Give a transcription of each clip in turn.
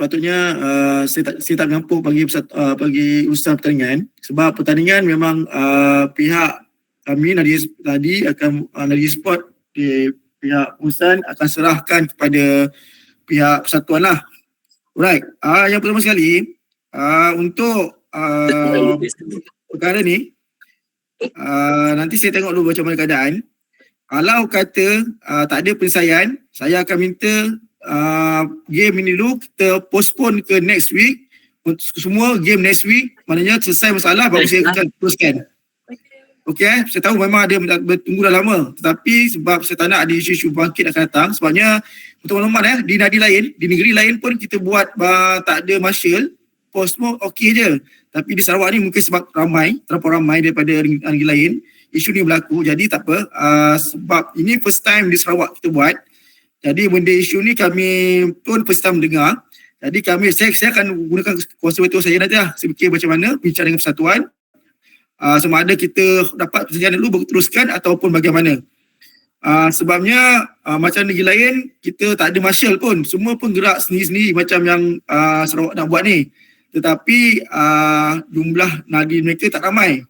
sepatutnya saya tak mengampuk bagi usaha pertandingan, sebab pertandingan memang pihak kami Nadi akan Nadi Sport di pihak pengurusan akan serahkan kepada pihak persatuan lah. Alright, yang pertama sekali untuk perkara ni nanti saya tengok dulu macam mana keadaan. Kalau kata tak ada penyelesaian, saya akan minta game ini dulu kita postpone ke next week. Untuk semua game next week, maknanya selesai masalah baru saya akan teruskan. Okey, saya tahu memang ada bertunggu dah lama, tetapi sebab saya tak nak ada isu-isu bangkit akan datang, sebabnya untuk makluman di nadi lain, di negeri lain pun kita buat tak ada marshal, post semua okey je. Tapi di Sarawak ni mungkin sebab terlalu ramai daripada negeri lain, isu ni berlaku, jadi tak apa. Sebab ini first time di Sarawak kita buat, jadi benda isu ni kami pun first time dengar. Jadi saya akan gunakan kuasa betul saya nanti lah. Saya fikir macam mana bincang dengan persatuan. Sama ada kita dapat perjanjian dulu baru teruskan ataupun bagaimana. Sebabnya macam negeri lain kita tak ada marshal pun, semua pun gerak sendiri-sendiri macam yang Sarawak nak buat ni. Tetapi jumlah nadi mereka tak ramai.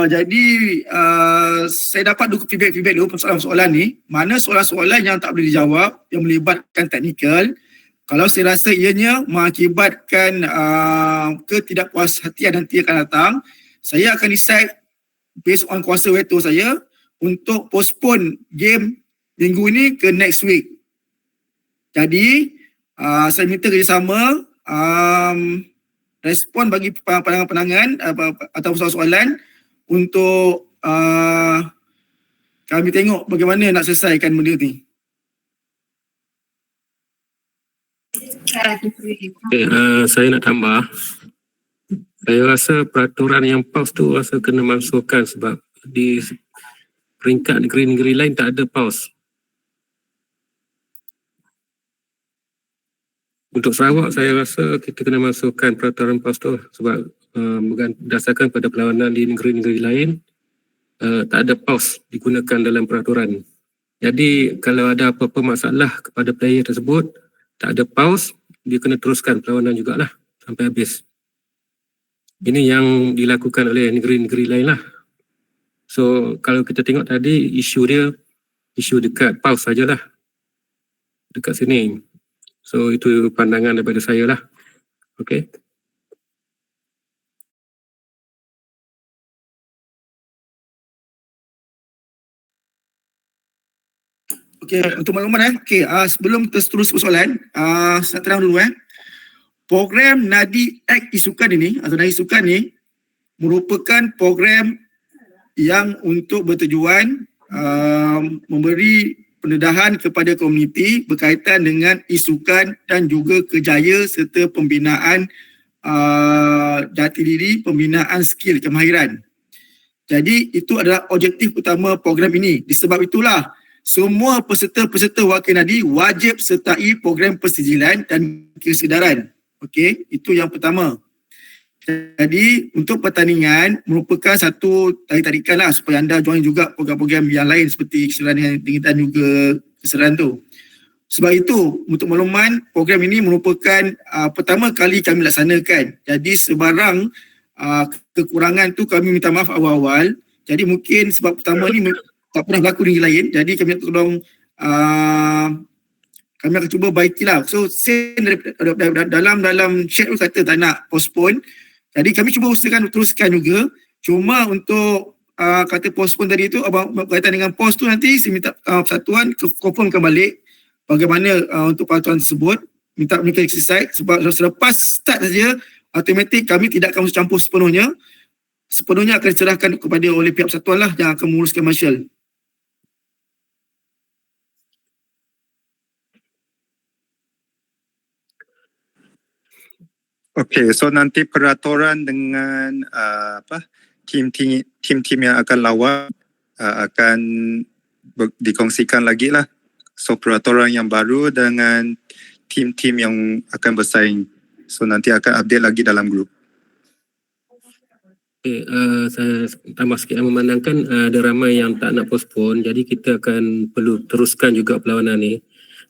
Jadi saya dapat feedback dulu soalan-soalan ni. Mana soalan-soalan yang tak boleh dijawab, yang melibatkan teknikal, kalau saya rasa ianya mengakibatkan ketidakpuashatian nanti akan datang, saya akan decide based on kuasa veto saya untuk postpone game minggu ini ke next week. Jadi saya minta kerjasama, respon bagi pandangan-pandangan atau soalan-soalan untuk kami tengok bagaimana nak selesaikan benda ni. Saya nak tambah. Saya rasa peraturan yang pause tu rasa kena masukkan sebab di peringkat negeri-negeri lain tak ada pause. Untuk Sarawak saya rasa kita kena masukkan peraturan pause tu sebab berdasarkan pada perlawanan di negeri-negeri lain tak ada pause digunakan dalam peraturan. Jadi kalau ada apa-apa masalah kepada player tersebut, tak ada pause, dia kena teruskan perlawanan jugalah sampai habis. Ini yang dilakukan oleh negeri-negeri lain lah. So kalau kita tengok tadi isu dia, isu dekat pause sajalah. Dekat sini. So itu pandangan daripada saya lah. Okay. Okey, untuk makluman sebelum kita terus persoalan, saya terang dulu program Nadi Act Isukan ini atau Nadi Isukan ni merupakan program yang untuk bertujuan memberi pendedahan kepada komuniti berkaitan dengan isukan dan juga kerjaya serta pembinaan jati diri, pembinaan skill kemahiran. Jadi itu adalah objektif utama program ini. Disebab itulah semua peserta-peserta wakil nadi wajib sertai program persijilan dan kesedaran. Okey, itu yang pertama. Jadi untuk pertandingan merupakan satu tarik-tarikan lah supaya anda join juga program-program yang lain seperti kesedaran dan juga kesedaran tu. Sebab itu untuk makluman program ini merupakan pertama kali kami laksanakan. Jadi sebarang kekurangan tu kami minta maaf awal-awal. Jadi mungkin sebab pertama ni tak pernah berlaku di negeri lain, jadi kami nak tolong kami akan cuba baikilah. So dalam chat tu kata tak nak postpone, jadi kami cuba usahakan teruskan juga. Cuma untuk kata postpone tadi tu berkaitan dengan pos tu, nanti saya minta persatuan confirmkan balik bagaimana untuk peraturan tersebut, minta mereka exercise sebab selepas start saja automatik kami tidak akan campur sepenuhnya akan diserahkan kepada oleh pihak persatuan lah yang akan menguruskan marshal. Okey, so nanti peraturan dengan tim-tim yang akan lawan akan dikongsikan lagi lah. So peraturan yang baru dengan tim-tim yang akan bersaing. So nanti akan update lagi dalam grup. Okay, saya tambah sikit memandangkan ada ramai yang tak nak postpone, jadi kita akan perlu teruskan juga perlawanan ni.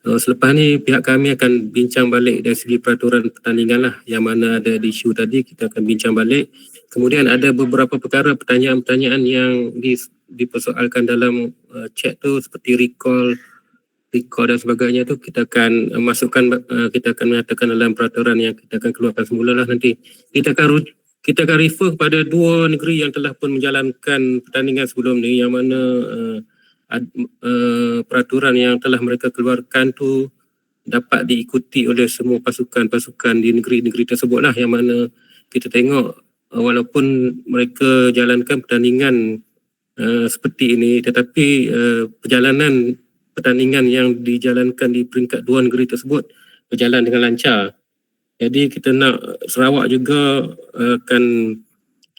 Selepas ni pihak kami akan bincang balik dari segi peraturan pertandingan lah, yang mana ada di isu tadi kita akan bincang balik. Kemudian ada beberapa perkara pertanyaan-pertanyaan yang dipersoalkan dalam chat tu seperti recall dan sebagainya tu kita akan masukkan, kita akan menyatakan dalam peraturan yang kita akan keluarkan semula lah nanti. Kita akan refer kepada dua negeri yang telah pun menjalankan pertandingan sebelum ni, yang mana peraturan yang telah mereka keluarkan tu dapat diikuti oleh semua pasukan-pasukan di negeri-negeri tersebut lah, yang mana kita tengok walaupun mereka jalankan pertandingan seperti ini, tetapi perjalanan pertandingan yang dijalankan di peringkat dua negeri tersebut berjalan dengan lancar. Jadi kita nak Sarawak juga akan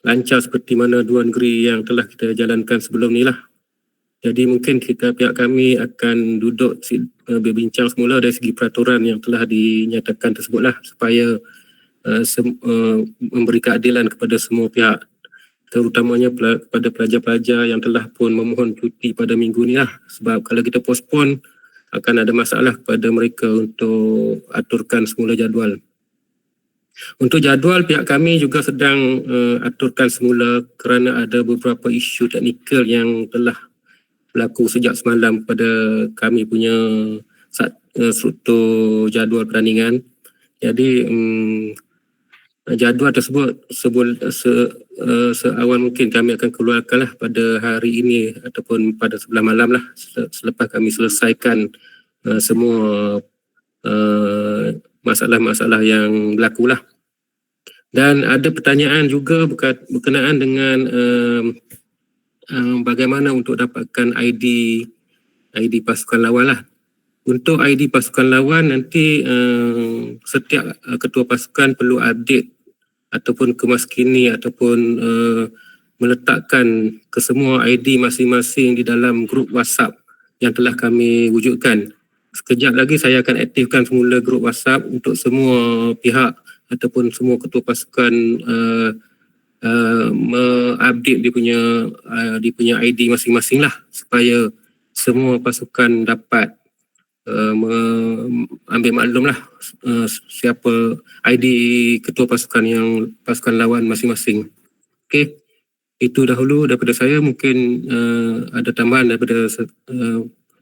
lancar seperti mana dua negeri yang telah kita jalankan sebelum ni lah. Jadi mungkin pihak kami akan duduk berbincang semula dari segi peraturan yang telah dinyatakan tersebut lah, supaya memberi keadilan kepada semua pihak, terutamanya kepada pelajar-pelajar yang telah pun memohon cuti pada minggu ni lah. Sebab kalau kita postpone akan ada masalah kepada mereka untuk aturkan semula jadual. Untuk jadual pihak kami juga sedang aturkan semula kerana ada beberapa isu teknikal yang telah berlaku sejak semalam pada kami punya struktur jadual pertandingan. Jadi jadual tersebut seawal mungkin kami akan keluarkan lah pada hari ini ataupun pada sebelah malam lah, selepas kami selesaikan semua masalah-masalah yang berlaku lah. Dan ada pertanyaan juga berkenaan dengan bagaimana untuk dapatkan ID pasukan lawan lah. Untuk ID pasukan lawan nanti setiap ketua pasukan perlu update ataupun kemaskini ataupun meletakkan kesemua ID masing-masing di dalam grup WhatsApp yang telah kami wujudkan. Sekejap lagi saya akan aktifkan semula grup WhatsApp untuk semua pihak ataupun semua ketua pasukan mengupdate dia punya ID masing-masing lah, supaya semua pasukan dapat ambil maklum lah siapa ID ketua pasukan lawan masing-masing. Okey, itu dahulu daripada saya. Mungkin ada tambahan daripada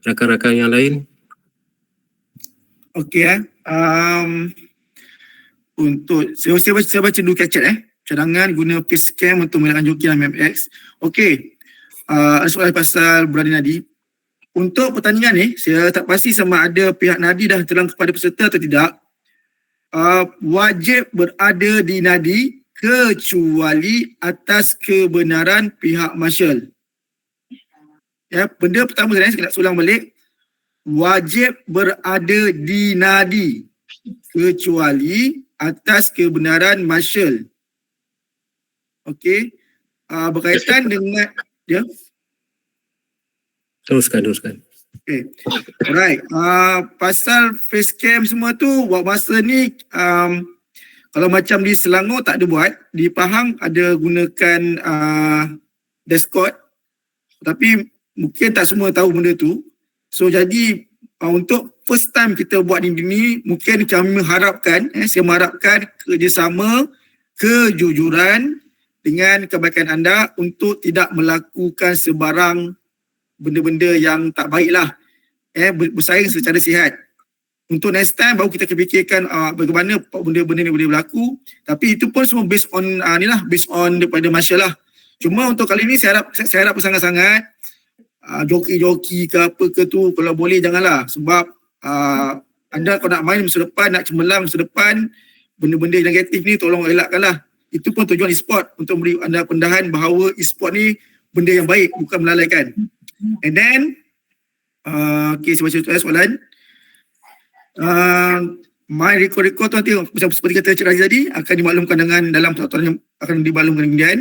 rakan-rakan yang lain. Okey untuk saya baca dulu chat cadangan guna face cam untuk mengelakkan joki dalam MX. Okey, soalan pasal berada nadi. Untuk pertandingan ni, saya tak pasti sama ada pihak nadi dah terang kepada peserta atau tidak. Wajib berada di nadi kecuali atas kebenaran pihak marshal. Ya, benda pertama saya nak ulang balik. Wajib berada di nadi kecuali atas kebenaran marshal. Okey. Berkaitan dengan Teruskan. Okay. Alright. Pasal face cam semua tu buat masa ni kalau macam di Selangor tak ada buat, di Pahang ada gunakan Discord, tapi mungkin tak semua tahu benda tu. So jadi untuk first time kita buat ini mungkin kami mengharapkan saya mengharapkan kerjasama, kejujuran dengan kebaikan anda untuk tidak melakukan sebarang benda-benda yang tak baik lah, bersaing secara sihat. Untuk next time baru kita fikirkan bagaimana benda-benda ni boleh berlaku, tapi itu pun semua based on based on daripada marshal lah. Cuma untuk kali ni saya harap sangat-sangat joki-joki ke apa ke tu kalau boleh janganlah, sebab anda kalau nak main masa depan, nak cemerlang masa depan, benda-benda negatif ni tolong elakkanlah. Itu pun tujuan e-sport, untuk beri anda pendahan bahawa e-sport ni benda yang baik, bukan melalaikan. And then okay, saya baca soalan. My record tu nanti seperti kata Cik Razi tadi akan dimaklumkan dengan dalam peraturan yang akan dimaklumkan kemudian.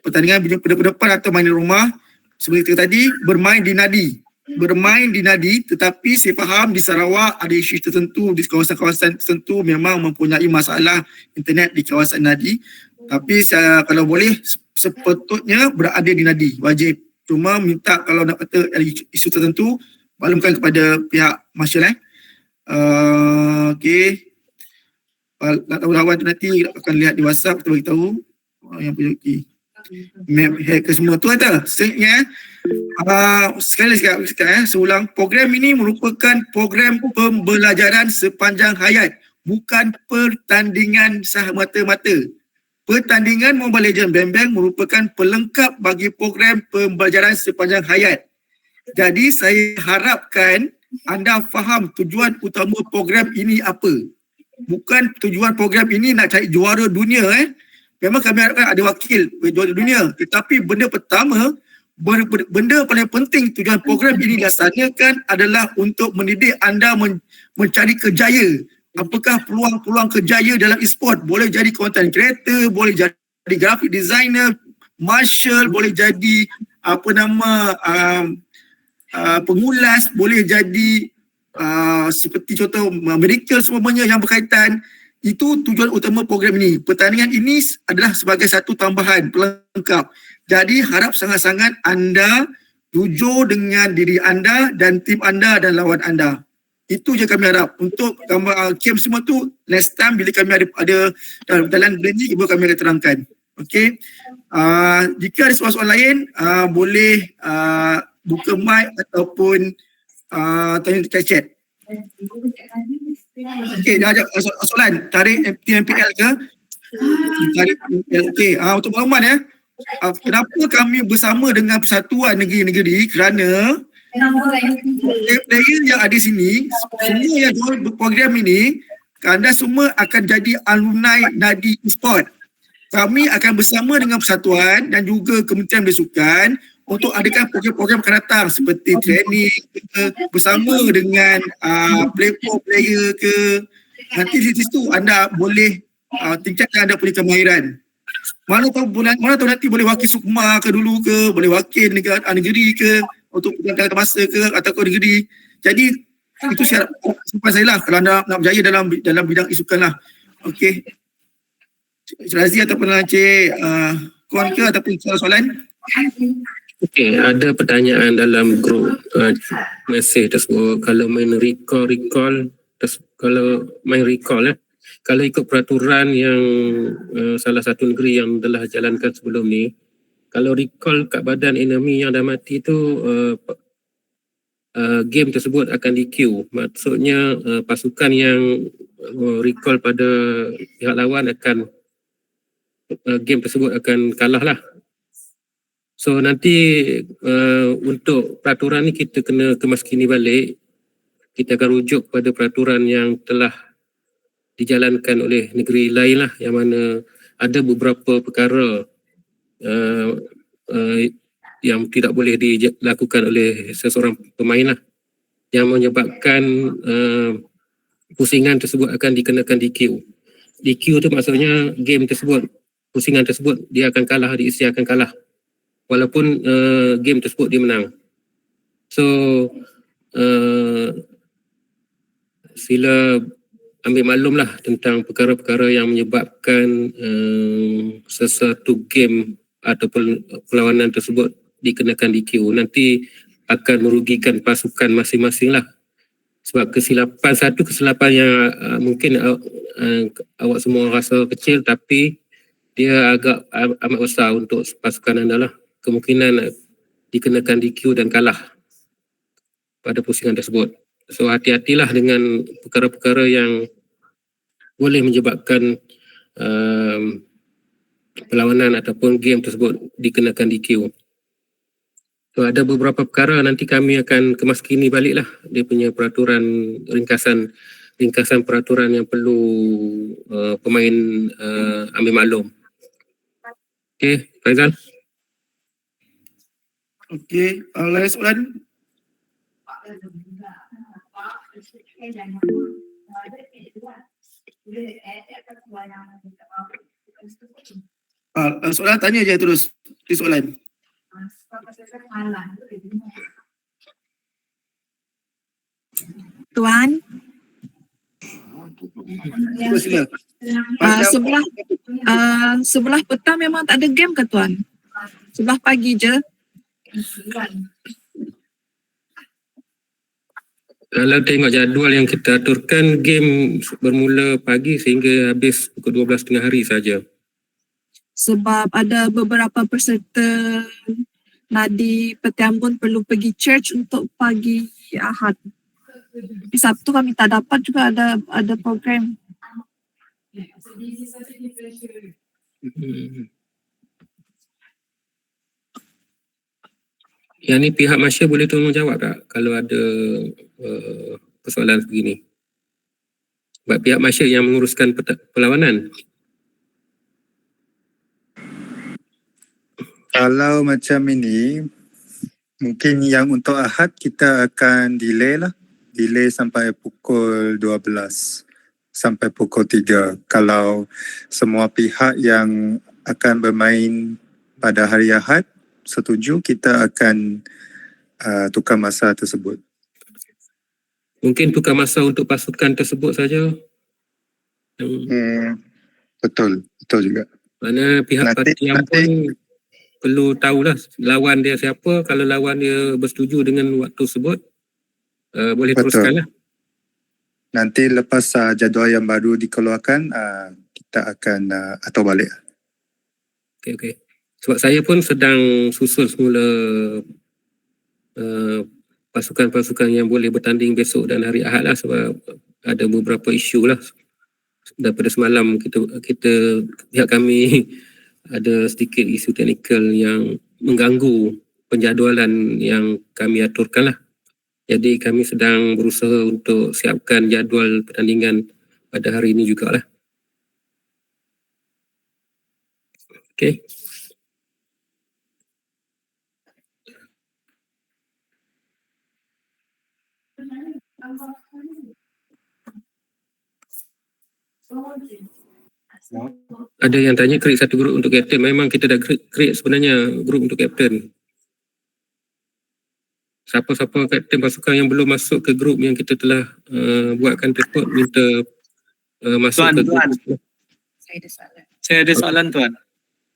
Pertandingan berdepan atau main di rumah, seperti tadi, bermain di nadi, tetapi saya faham di Sarawak ada isu tertentu, di kawasan-kawasan tertentu memang mempunyai masalah internet di kawasan nadi. Tapi saya kalau boleh sepatutnya berada di nadi, wajib. Cuma minta kalau nak kata ada isu tertentu, maklumkan kepada pihak marshal. Okey. Nak tahu lawan tu nanti akan lihat di WhatsApp, kita beritahu yang punya map hack ke semua tu kata. Sebenarnya sekali cakap seulang, program ini merupakan program pembelajaran sepanjang hayat, bukan pertandingan semata-mata. Pertandingan Mobile Legends Bang Bang merupakan pelengkap bagi program pembelajaran sepanjang hayat. Jadi saya harapkan anda faham tujuan utama program ini apa. Bukan tujuan program ini nak cari juara dunia. Memang kami harapkan ada wakil juara dunia. Tetapi benda pertama, benda paling penting tujuan program ini dilaksanakan adalah untuk mendidik anda mencari kerjaya. Apakah peluang-peluang kerjaya dalam e-sport? Boleh jadi content creator, boleh jadi graphic designer, marshal, boleh jadi pengulas, boleh jadi seperti contoh medical semuanya yang berkaitan. Itu tujuan utama program ini. Pertandingan ini adalah sebagai satu tambahan pelengkap. Jadi harap sangat-sangat anda jujur dengan diri anda dan tim anda dan lawan anda. Itu je kami harap. Untuk gambar game semua tu next time bila kami ada dalam bulan ni kami akan terangkan. Okey. Jika ada soalan-soalan lain boleh buka mic ataupun tanya dekat chat. Okey, dah ada soalan. Tarik MPL ke? Tarik MPL. Okey, untuk makluman kenapa kami bersama dengan Persatuan Negeri-Negeri kerana player yang ada sini, semua yang join program ini, anda semua akan jadi alumni Nadi Esport. Kami akan bersama dengan Persatuan dan juga Kementerian Bersukan untuk adakan program-program akan datang seperti training bersama dengan player ke. Nanti di situ anda boleh tingkatkan anda punya kemahiran. Mana tahu nanti boleh wakil Sukma ke dulu ke, boleh wakil negeri ke untuk pegang masa ke atau ke negeri. Jadi itu syarat simpan saya lah kalau anda nak berjaya dalam bidang isukan lah. Okey. Cik Razi ataupun Cik Kon ke ataupun soalan? Okey, ada pertanyaan dalam grup mesej tersebut. Kalau main recall kalau main recall kalau ikut peraturan yang salah satu negeri yang telah jalankan sebelum ni, kalau recall kat badan enemy yang dah mati tu game tersebut akan di-queue. Maksudnya pasukan yang recall pada pihak lawan akan game tersebut akan kalah lah. So nanti untuk peraturan ni kita kena kemaskini balik. Kita akan rujuk pada peraturan yang telah dijalankan oleh negeri lain lah, yang mana ada beberapa perkara yang tidak boleh dilakukan oleh seseorang pemain lah, yang menyebabkan pusingan tersebut akan dikenakan DQ. DQ tu maksudnya game tersebut, pusingan tersebut dia akan kalah, diisi akan kalah walaupun game tersebut dia menang. So sila ambil maklum lah tentang perkara-perkara yang menyebabkan sesuatu game ataupun perlawanan tersebut dikenakan DQ. Nanti akan merugikan pasukan masing-masing lah. Sebab satu kesilapan yang mungkin awak semua rasa kecil, tapi dia agak amat besar untuk pasukan anda lah. Kemungkinan dikenakan DQ dan kalah pada pusingan tersebut. So hati-hatilah dengan perkara-perkara yang boleh menyebabkan perlawanan ataupun game tersebut dikenakan DQ. So ada beberapa perkara nanti kami akan kemaskini balik lah dia punya peraturan, ringkasan peraturan yang perlu pemain ambil maklum. Okay, Faizal. Okay, lain soalan? Soalan tanya je terus. Soalan. Tuan, sebelah petang memang tak ada game ke Tuan? Sebelah pagi je? Kalau tengok jadual yang kita aturkan, game bermula pagi sehingga habis pukul 12 tengah hari saja. Sebab ada beberapa peserta Nadi Petiambun perlu pergi church untuk pagi Ahad. Di Sabtu kami tak dapat juga ada program. Yang ni pihak Masya boleh tolong jawab tak kalau ada persoalan begini? Sebab pihak Masya yang menguruskan perlawanan. Kalau macam ini, mungkin yang untuk Ahad kita akan delay lah. Delay sampai pukul 12 sampai pukul 3. Kalau semua pihak yang akan bermain pada hari Ahad setuju, kita akan tukar masa tersebut. Mungkin tukar masa untuk pasukan tersebut saja. Betul juga. Mana pihak parti yang pun perlu tahulah lawan dia siapa. Kalau lawan dia bersetuju dengan waktu tersebut, boleh teruskanlah. Nanti lepas jadual yang baru dikeluarkan, kita akan atur balik. Okey. Sebab saya pun sedang susun semula pasukan-pasukan yang boleh bertanding besok dan hari Ahad lah, sebab ada beberapa isu lah. Daripada semalam kita pihak kami ada sedikit isu teknikal yang mengganggu penjadualan yang kami aturkan lah. Jadi kami sedang berusaha untuk siapkan jadual pertandingan pada hari ini jugalah. Okey. Ada yang tanya create satu grup untuk kapten. Memang kita dah create sebenarnya grup untuk kapten. Siapa-siapa kapten pasukan yang belum masuk ke grup yang kita telah buatkan report, minta masuk ke grup. Saya ada soalan Tuan.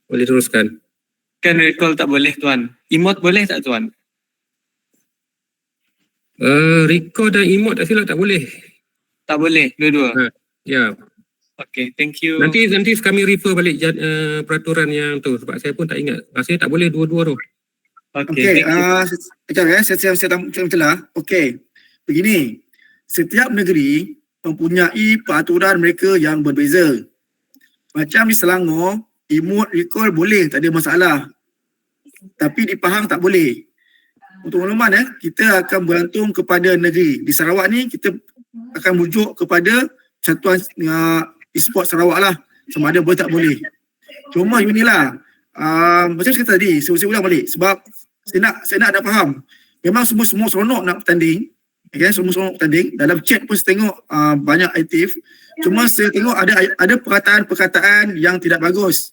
Boleh teruskan. Kan recall tak boleh Tuan. Emote boleh tak Tuan? Record dan emote tak silap tak boleh. Tak boleh, dua-dua. Ya. Okay, thank you. Nanti kami refer balik peraturan yang tu, sebab saya pun tak ingat. Rasanya tak boleh dua-dua tu. Okay, Sekejap saya telah. Okey. Begini, setiap negeri mempunyai peraturan mereka yang berbeza. Macam di Selangor, emote recall boleh, tak ada masalah. Tapi di Pahang tak boleh. Untuk makluman kita akan bergantung kepada negeri. Di Sarawak ni kita akan rujuk kepada Satuan E-Sport Sarawak lah, sama ada boleh tak boleh. Cuma inilah macam saya kata tadi, saya ulang balik sebab saya nak ada faham. Memang semua seronok nak bertanding. Okay, semua seronok bertanding. Dalam chat pun saya tengok banyak aktif. Cuma saya tengok ada perkataan-perkataan yang tidak bagus.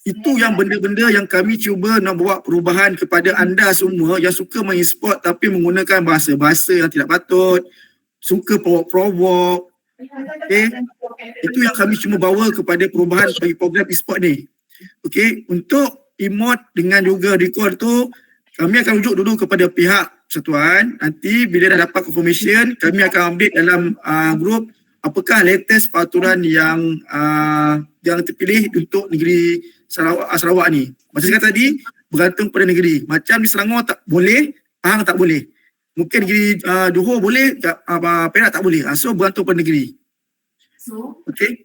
Itu yang benda-benda yang kami cuba nak buat perubahan kepada anda semua yang suka main e-sport tapi menggunakan bahasa-bahasa yang tidak patut, suka provok. Okay. Itu yang kami cuma bawa kepada perubahan bagi program e-sport ni. Okay. Untuk emote dengan juga recall tu, kami akan rujuk dulu kepada pihak persatuan. Nanti bila dah dapat confirmation, kami akan update dalam grup apakah latest peraturan yang terpilih untuk negeri Sarawak ni. Macam saya kata tadi, bergantung pada negeri. Macam di Selangor tak boleh, Pahang tak boleh. Mungkin negeri Johor boleh, Perak tak boleh. So bergantung pada negeri. Okey.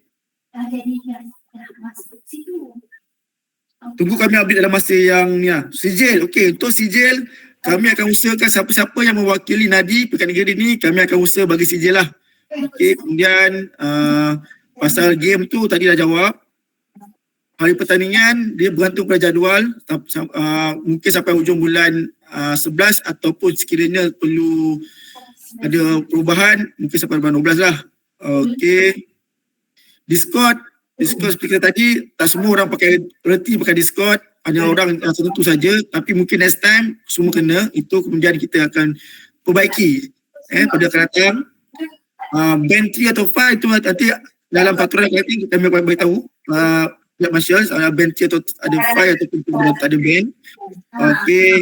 Tunggu kami update dalam masa yang ni lah. Sijil, okey. Untuk sijil, kami akan usahakan siapa-siapa yang mewakili Nadi pekan negeri ni, kami akan usaha bagi sijil lah. Okey, kemudian pasal game tu tadi dah jawab. Hari pertandingan dia bergantung pada jadual, mungkin sampai hujung bulan 11 ataupun sekiranya perlu ada perubahan mungkin sampai bulan 12 lah. Okey. Discord seperti kita tadi, tak semua orang berhenti pakai Discord, hanya orang yang tertentu saja, tapi mungkin next time semua kena. Itu kemudian kita akan perbaiki pada akan datang. Band 3 atau 5 itu nanti dalam peraturan nanti kita akan beritahu pihak Marshal band 3 atau ada 5 ataupun tak ada band. Okey,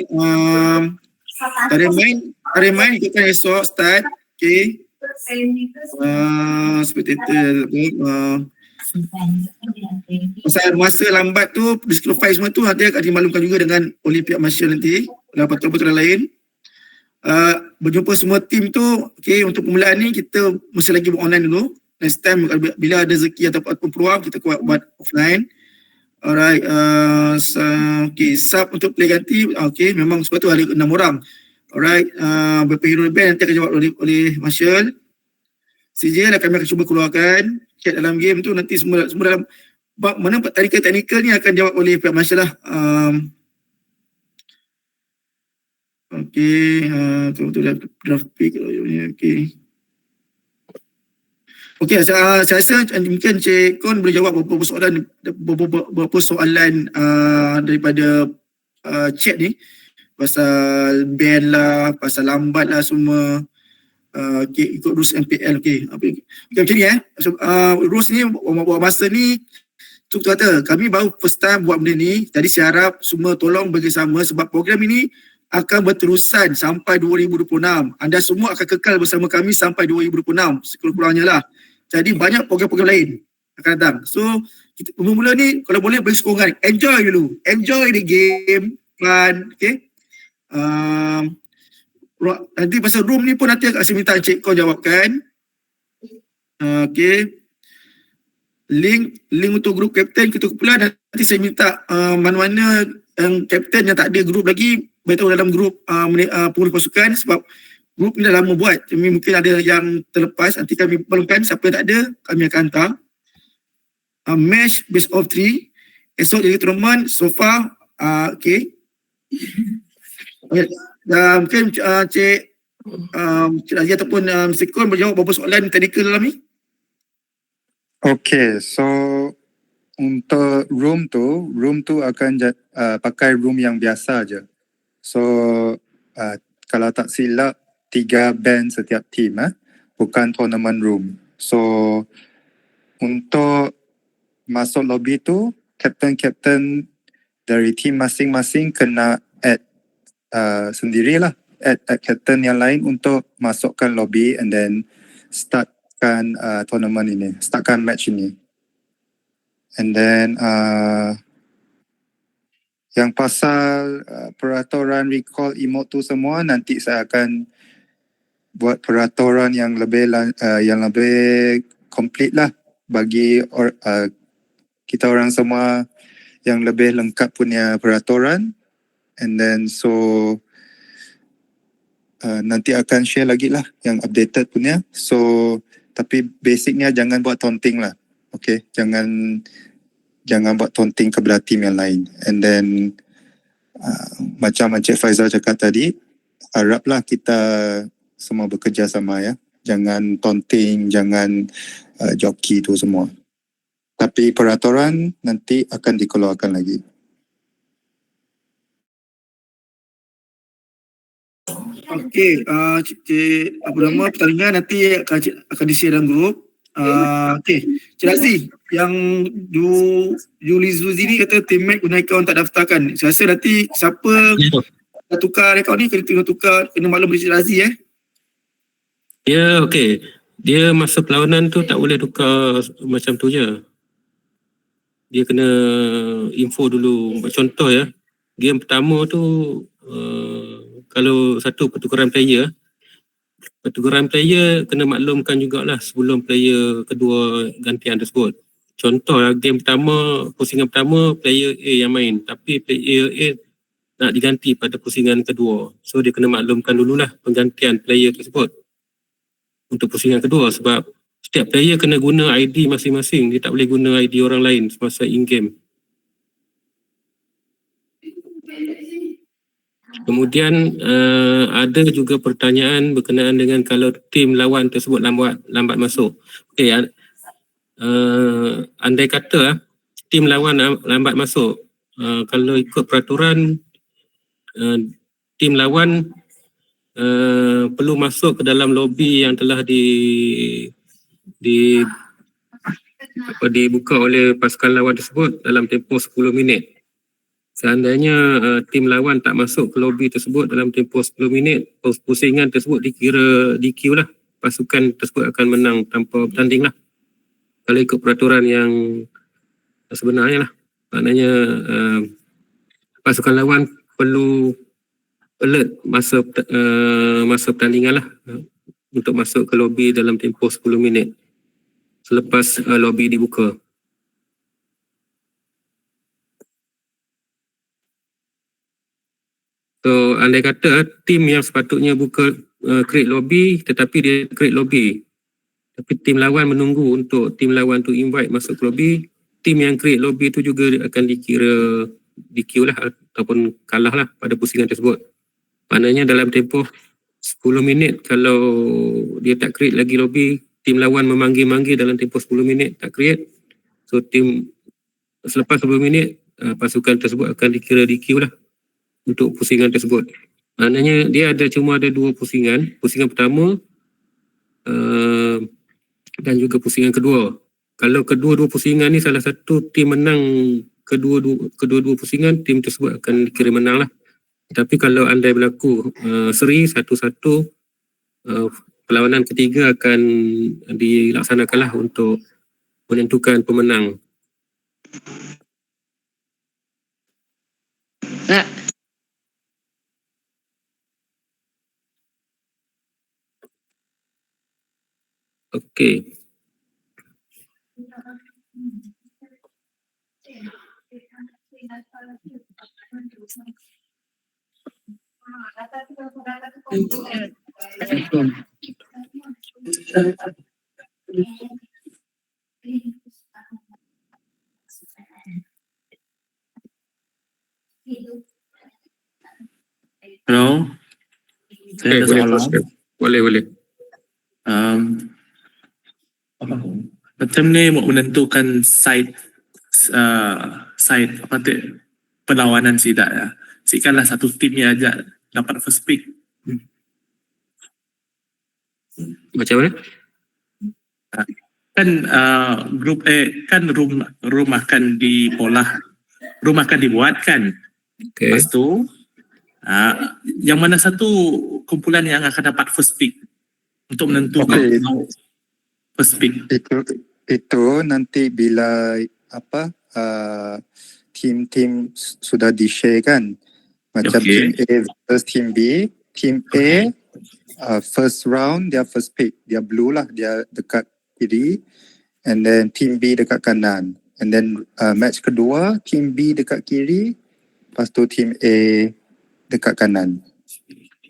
hari main kita akan esok start Okay. Spectator pasal masa lambat tu disqualify semua tu nanti akan dimaklumkan juga dengan oleh pihak marshal nanti dalam peraturan lain. Berjumpa semua tim tu. Okay, untuk permulaan ni kita mesti lagi buat online dulu. Next time bila ada rezeki ataupun peluang kita buat offline. Alright, okay, sub untuk play ganti. Okay, memang sebab tu ada 6 orang. Alright, beberapa hero band nanti akan jawab oleh marshal. CJ lah kami akan cuba keluarkan chat dalam game tu, nanti semua dalam mana teknikal ni akan jawab oleh pihak marshal lah. Okay, tu draft pick. Okay, saya rasa mungkin Cik Kon boleh jawab beberapa soalan daripada chat ni pasal ban lah, pasal lambat lah semua. Okay, ikut rules MPL. Okay, macam ni rules ni buat masa ni tu kata kami baru first time buat benda ni, jadi saya harap semua tolong bekerjasama sebab program ini akan berterusan sampai 2026. Anda semua akan kekal bersama kami sampai 2026 sekurang-kurangnya lah. Jadi banyak program-program lain akan datang. So kita mula-mula ni kalau boleh beri sokongan, enjoy dulu, enjoy the game, fun. Okay, nanti pasal room ni pun nanti saya minta Encik Kon jawabkan. Okay, link untuk grup kapten kita kumpulan nanti saya minta mana-mana yang kapten yang tak ada grup lagi beritahu dalam grup pengurus pasukan sebab grup ni dah lama buat. Jadi mungkin ada yang terlepas, nanti kami maklumkan siapa yang tak ada kami akan hantar. Match best of 3 esok jadi tournament so far. Okay. Mungkin Cik Razia ataupun Mr. Kon berjawab beberapa soalan teknikal dalam ni. Okay, so untuk room tu akan pakai room yang biasa je. So kalau tak silap 3 band setiap team, bukan tournament room. So untuk masuk lobby tu, kapten dari team masing-masing kena add sendirilah, add kapten yang lain untuk masukkan lobby and then startkan tournament ini, startkan match ini. And then yang pasal peraturan recall emote tu semua nanti saya akan buat peraturan yang lebih complete lah bagi kita orang semua yang lebih lengkap punya peraturan. And then so nanti akan share lagi lah yang updated punya. So tapi basicnya jangan buat taunting lah. Okay, jangan buat taunting kepada tim yang lain. And then macam Encik Faizal cakap tadi, haraplah kita semua bekerja sama ya. Jangan taunting, jangan joki tu semua. Tapi peraturan nanti akan dikeluarkan lagi. Okey, Cik apa nama pertandingan nanti akan di-share dalam grup. Okey, Cik Razi, yang Yuli Zuzi ni kata teammate guna akaun tak daftarkan. Saya rasa nanti siapa nak tukar akaun ni kena tukar, kena maklum Cik Razi Ya, okey. Dia masa perlawanan tu tak boleh tukar macam tu je. Dia kena info dulu. Contoh ya, game pertama tu kalau satu pertukaran player kena maklumkan jugalah sebelum player kedua gantian tersebut. Contoh game pertama, pusingan pertama player A yang main, tapi player A nak diganti pada pusingan kedua. So dia kena maklumkan dululah penggantian player tersebut untuk pusingan kedua sebab setiap player kena guna ID masing-masing. Dia tak boleh guna ID orang lain semasa in-game. Kemudian ada juga pertanyaan berkenaan dengan kalau tim lawan tersebut lambat masuk. Okey, andai kata tim lawan lambat masuk, kalau ikut peraturan tim lawan perlu masuk ke dalam lobby yang telah dibuka oleh pasukan lawan tersebut dalam tempoh 10 minit. Seandainya tim lawan tak masuk ke lobby tersebut dalam tempoh 10 minit, pusingan tersebut dikira DQ lah. pasukan tersebut akan menang tanpa bertanding lah. Kalau ikut peraturan yang sebenarnya lah. Maknanya pasukan lawan perlu alert masa pertandingan lah, untuk masuk ke lobi dalam tempoh 10 minit selepas lobi dibuka. So andai kata tim yang sepatutnya buka create lobby tetapi dia create lobby, tapi tim lawan menunggu untuk tim lawan tu invite masuk ke lobby, tim yang create lobby tu juga akan dikira DQ lah ataupun kalah lah pada pusingan tersebut. Maknanya dalam tempoh 10 minit kalau dia tak create lagi lobby, tim lawan memanggil-manggil dalam tempoh 10 minit tak create, so tim selepas 10 minit pasukan tersebut akan dikira DQ lah untuk pusingan tersebut. Maknanya dia cuma ada 2 pusingan. Pusingan pertama dan juga pusingan kedua. Kalau kedua-dua pusingan ni salah satu tim menang kedua-dua pusingan, tim tersebut akan dikira menang lah. Tapi kalau andai berlaku seri 1-1, perlawanan ketiga akan dilaksanakan lah untuk menentukan pemenang. Okey. Hello, saya ada soalan. Boleh. Macam ni mau menentukan side apa tu perlawanan tidak ya. Sikanlah satu tim yang aja dapat first pick. Macam mana? Kan grup kan room akan dibuat kan. Okay. Lepas tu yang mana satu kumpulan yang akan dapat first pick untuk menentukan first pick. Itu nanti bila tim-tim sudah di-share kan. Macam Okay. team A versus team B. Team A first round dia first pick, dia blue lah, dia dekat kiri, and then team B dekat kanan. And then match kedua team B dekat kiri, lepas tu team A dekat kanan.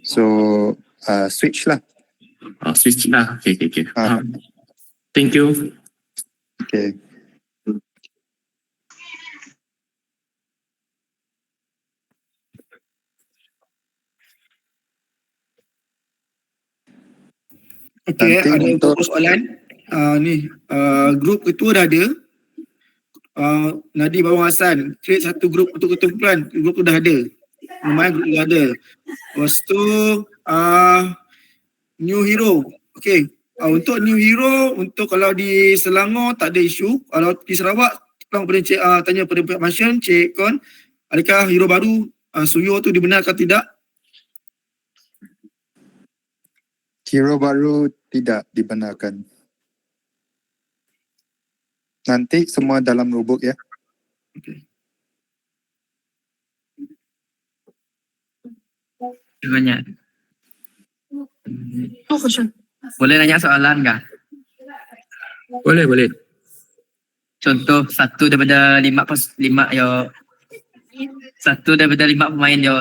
So switch lah. Switch lah. Okay. Ah. Thank you. Okay. Okey, Nanti ada untuk- beberapa soalan. Grup ketua dah ada. Nadi Bawang Hassan create satu grup untuk ketumpulan. Grup tu dah ada. Lumayan grup tu dah ada. Lepas tu New Hero. Okey. Untuk New Hero, untuk kalau di Selangor tak ada isu. Kalau di Sarawak, tanya pada pihak Masyan, Cik Kon, adakah hero baru Suyo tu dibenarkan tidak? Hero baru tidak dibenarkan. Nanti semua dalam rubuk ya. Banyak. Oh, question. Boleh nanya soalan kah? Boleh. Contoh satu daripada lima pemain yo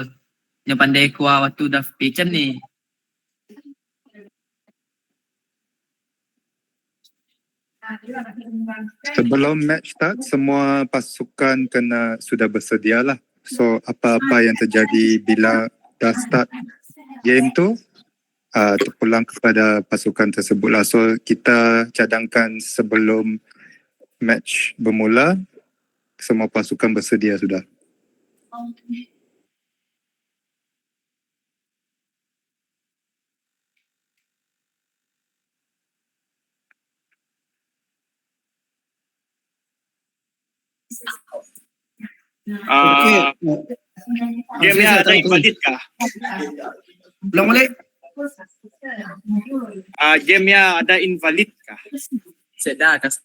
yang pandai kuah waktu dah macam ni. Sebelum match start, semua pasukan kena sudah bersedia lah. So apa-apa yang terjadi bila dah start game tu, terpulang kepada pasukan tersebut lah. So kita cadangkan sebelum match bermula, semua pasukan bersedia sudah. Okey. Game ni ada invite kah? Ulang balik. Gamenya ada invalid kah? Sedar kas.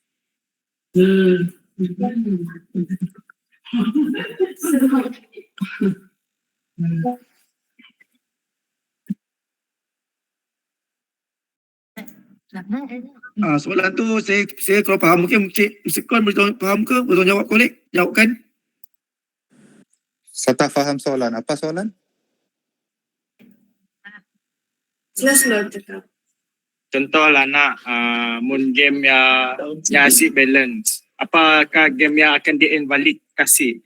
Soalan tu saya kalau faham, mungkin Cik Mr. Kon boleh faham ke? Boleh jawab kolek? Jawabkan. Saya tak faham soalan. Apa soalan? Sila cakap. Contohlah nak mun game yang asyik balance. Apakah game yang akan di-invalid kasih?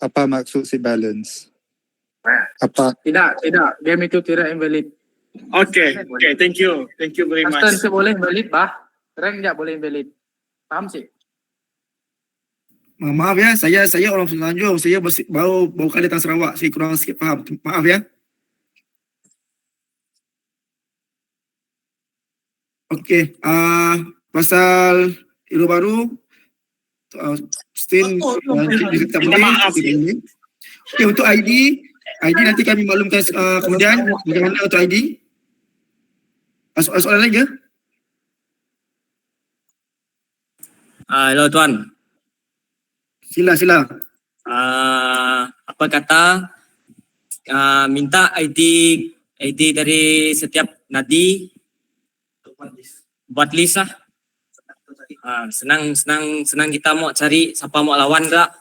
Apa maksud si balance? Apa? Tidak. Game itu tidak invalid. Okay, thank you. Thank you very much. Master boleh invalid bah. Rank tak boleh invalid. Faham sih? Maaf ya, saya orang Semenanjung. Saya baru kali datang Sarawak. Saya kurang sikit faham. Maaf ya. Okey, pasal hero baru still kita boleh. Okey, untuk ID nanti kami maklumkan kemudian bagaimana untuk ID. Soalan lagi ke? Hello tuan. Sila. Apa kata minta ID dari setiap nadi buat list lah. Senang kita mau cari siapa mau lawan tak.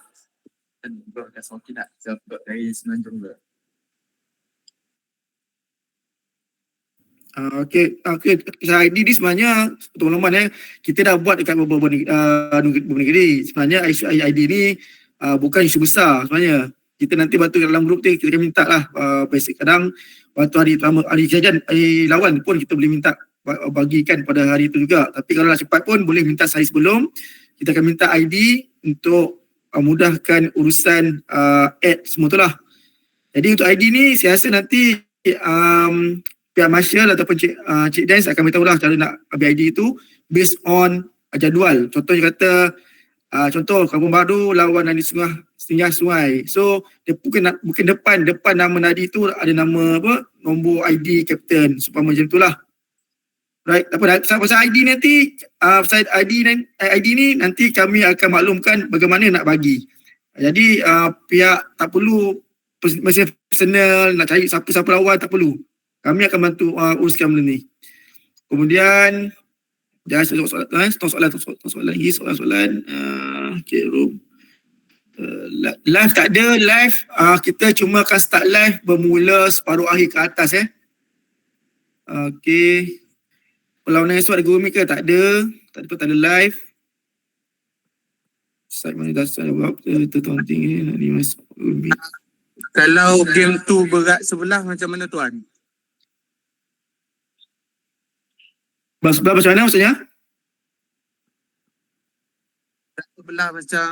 Okey, ID ni sebenarnya teman-teman kita dah buat dekat beberapa negeri. Sebenarnya isu ID ni bukan isu besar sebenarnya. Kita nanti waktu dalam grup tu kita akan minta lah basic kadang waktu hari jajan lawan pun kita boleh minta bagikan pada hari itu juga. Tapi kalau nak cepat pun boleh minta sehari sebelum. Kita akan minta ID untuk mudahkan urusan add semua tu lah. Jadi untuk ID ni saya rasa nanti pihak Marshal ataupun Cik Dance akan beritahu lah cara nak ambil ID tu based on jadual. Contohnya kata contoh Kampung Baru lawan Nadi Singgah Sungai. So dia bukan depan nama Nadi tu ada nama apa nombor ID captain supaya macam tu lah. Right, pasal ID nanti pasal ID ni nanti kami akan maklumkan bagaimana nak bagi. Jadi pihak tak perlu mesti personal nak cari siapa lawan, tak perlu. Kami akan bantu uruskan benda ni. Kemudian jangan soalan lagi. Okay, room. Live tak ada. Live kita cuma akan start live bermula separuh akhir ke atas Okay. Perlawanan esok ada Google Meet ke? Tak ada. Tak ada live. Site mana dasar buat tertonting ni nak dimasuk Google Meet. Kalau game tu berat sebelah macam mana tuan? Sebelah macam mana maksudnya? Berat sebelah macam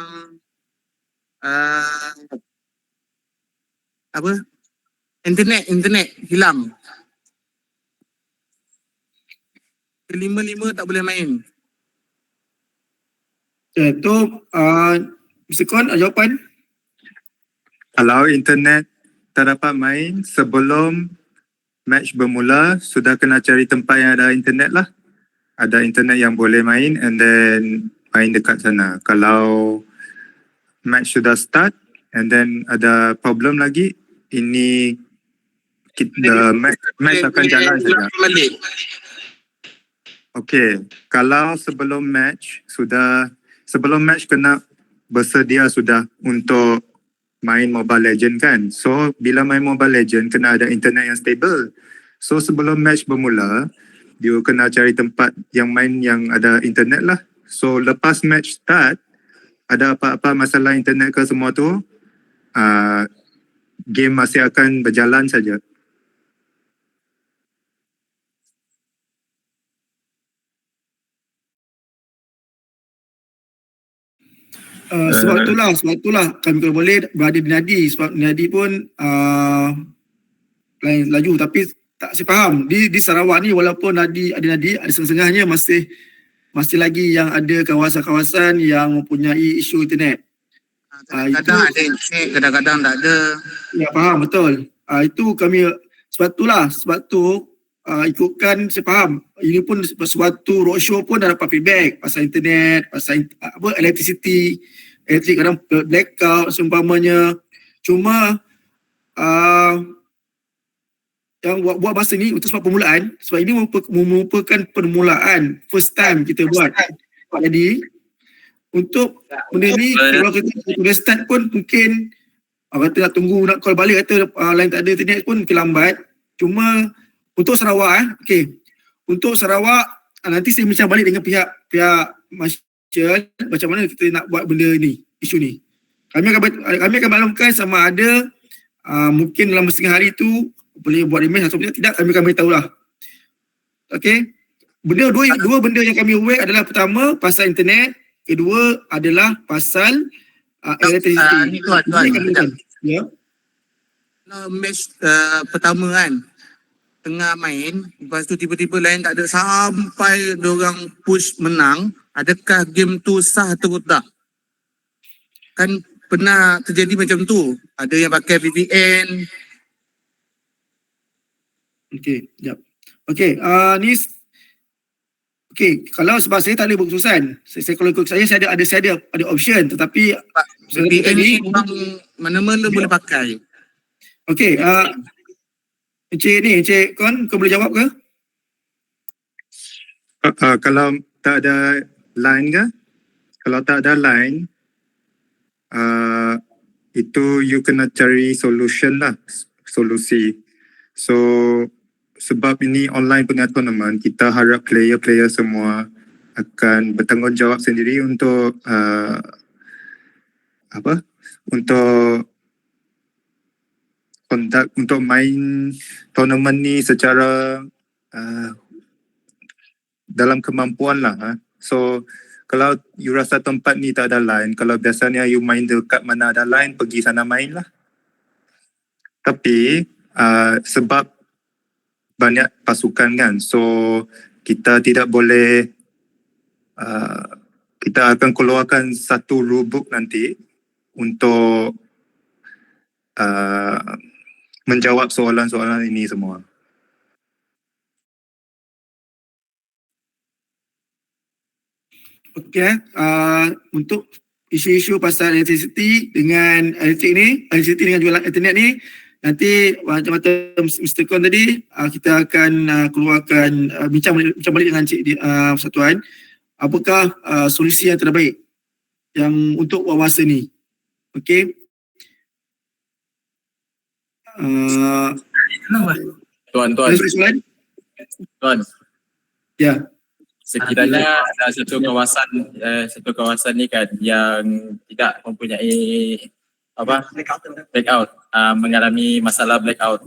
apa? Internet hilang. Kelima-lima tak boleh main. Tu Mr. Kon jawapan. Kalau internet tak dapat main sebelum match bermula, sudah kena cari tempat yang ada internet lah. Ada internet yang boleh main and then main dekat sana. Kalau match sudah start and then ada problem lagi, ini match akan jalan saja. Okey, kalau sebelum match kena bersedia sudah untuk main Mobile Legend kan. So bila main Mobile Legend kena ada internet yang stable. So sebelum match bermula, dia kena cari tempat yang main yang ada internet lah. So lepas match start, ada apa-apa masalah internet ke semua tu, game masih akan berjalan saja. Sebab itulah kami kalau boleh berada di Nadi. Sebab Nadi pun lain laju, tapi tak saya faham di Sarawak ni walaupun ada setengah-setengahnya masih lagi yang ada kawasan-kawasan yang mempunyai isu internet. Kadang-kadang ada internet, kadang-kadang tak ada. Ya faham betul. Itu kami sebab tu ikutkan saya faham ini pun suatu roadshow pun dah dapat feedback pasal internet, pasal elektrik kadang blackout seumpamanya. Cuma yang buat masa ni untuk sebab permulaan, sebab ini merupakan permulaan first time kita buat. Jadi untuk benda ni kalau kita dah start pun mungkin kata nak tunggu nak call balik kata line tak ada internet pun mungkin lambat. Cuma untuk Sarawak untuk Sarawak nanti saya bincang balik dengan pihak Marshall macam mana kita nak buat benda ni, isu ni. Kami akan maklumkan sama ada mungkin dalam setengah hari tu boleh buat image atau tidak, kami akan beritahu lah. Okay. Dua benda yang kami aware adalah pertama pasal internet, kedua adalah pasal elektrisiti. Tuan. Ya. Match pertama kan tengah main, lepas tu tiba-tiba lain tak ada sampai diorang push menang. Adakah game tu sah atau tak? Kan pernah terjadi macam tu. Ada yang pakai VPN. Okey, jap. Okey, ni kalau sebab saya tak boleh berkeputusan. Saya kalau ikut saya ada option, tetapi VPN ni orang mana-mana boleh pakai. okey, Encik Kon, kau boleh jawab ke? Kalau tak ada line ke? Kalau tak ada line, itu you kena cari solusi. So sebab ini online punya tournament, kita harap player-player semua akan bertanggungjawab sendiri untuk untuk main tournament ni secara dalam kemampuan lah. So kalau you rasa tempat ni tak ada line, kalau biasanya you main dekat mana ada line, pergi sana main lah. Tapi sebab banyak pasukan kan, so kita tidak boleh kita akan keluarkan satu rulebook nanti untuk menjawab soalan-soalan ini semua. Okey, untuk isu-isu pasal elektrisiti dengan elektrisiti dengan jualan internet ni, nanti macam Mr. Kon tadi, kita akan keluarkan bincang balik dengan Cik Persatuan apakah solusi yang terbaik yang untuk buat masa ni. Okey. Tuan. Ya. Sekiranya ada satu kawasan ni kan yang tidak mempunyai blackout, mengalami masalah blackout.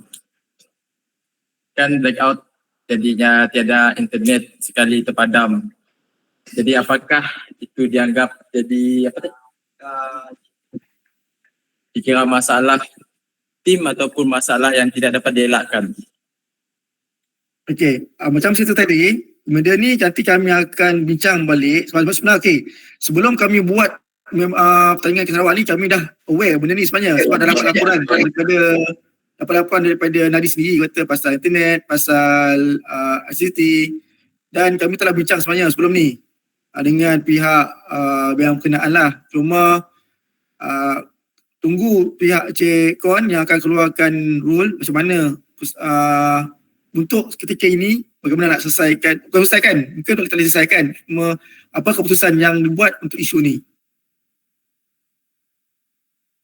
Kan blackout jadinya tiada internet sekali terpadam. Jadi apakah itu dianggap jadi dikira masalah tim ataupun masalah yang tidak dapat dielakkan? Okey, macam cerita tadi, benda ni nanti kami akan bincang balik. Sebenarnya sebelum kami buat pertandingan ke Sarawak ni, kami dah aware benda ni sebenarnya. Sebab dah dapat laporan daripada Nadi sendiri kata pasal internet, pasal ICT, dan kami telah bincang sebenarnya sebelum ni dengan pihak yang berkenaan lah. Cuma tunggu pihak Cik Kon yang akan keluarkan rule macam mana untuk ketika ini bagaimana nak selesaikan, mungkin kita boleh selesaikan apa keputusan yang dibuat untuk isu ni.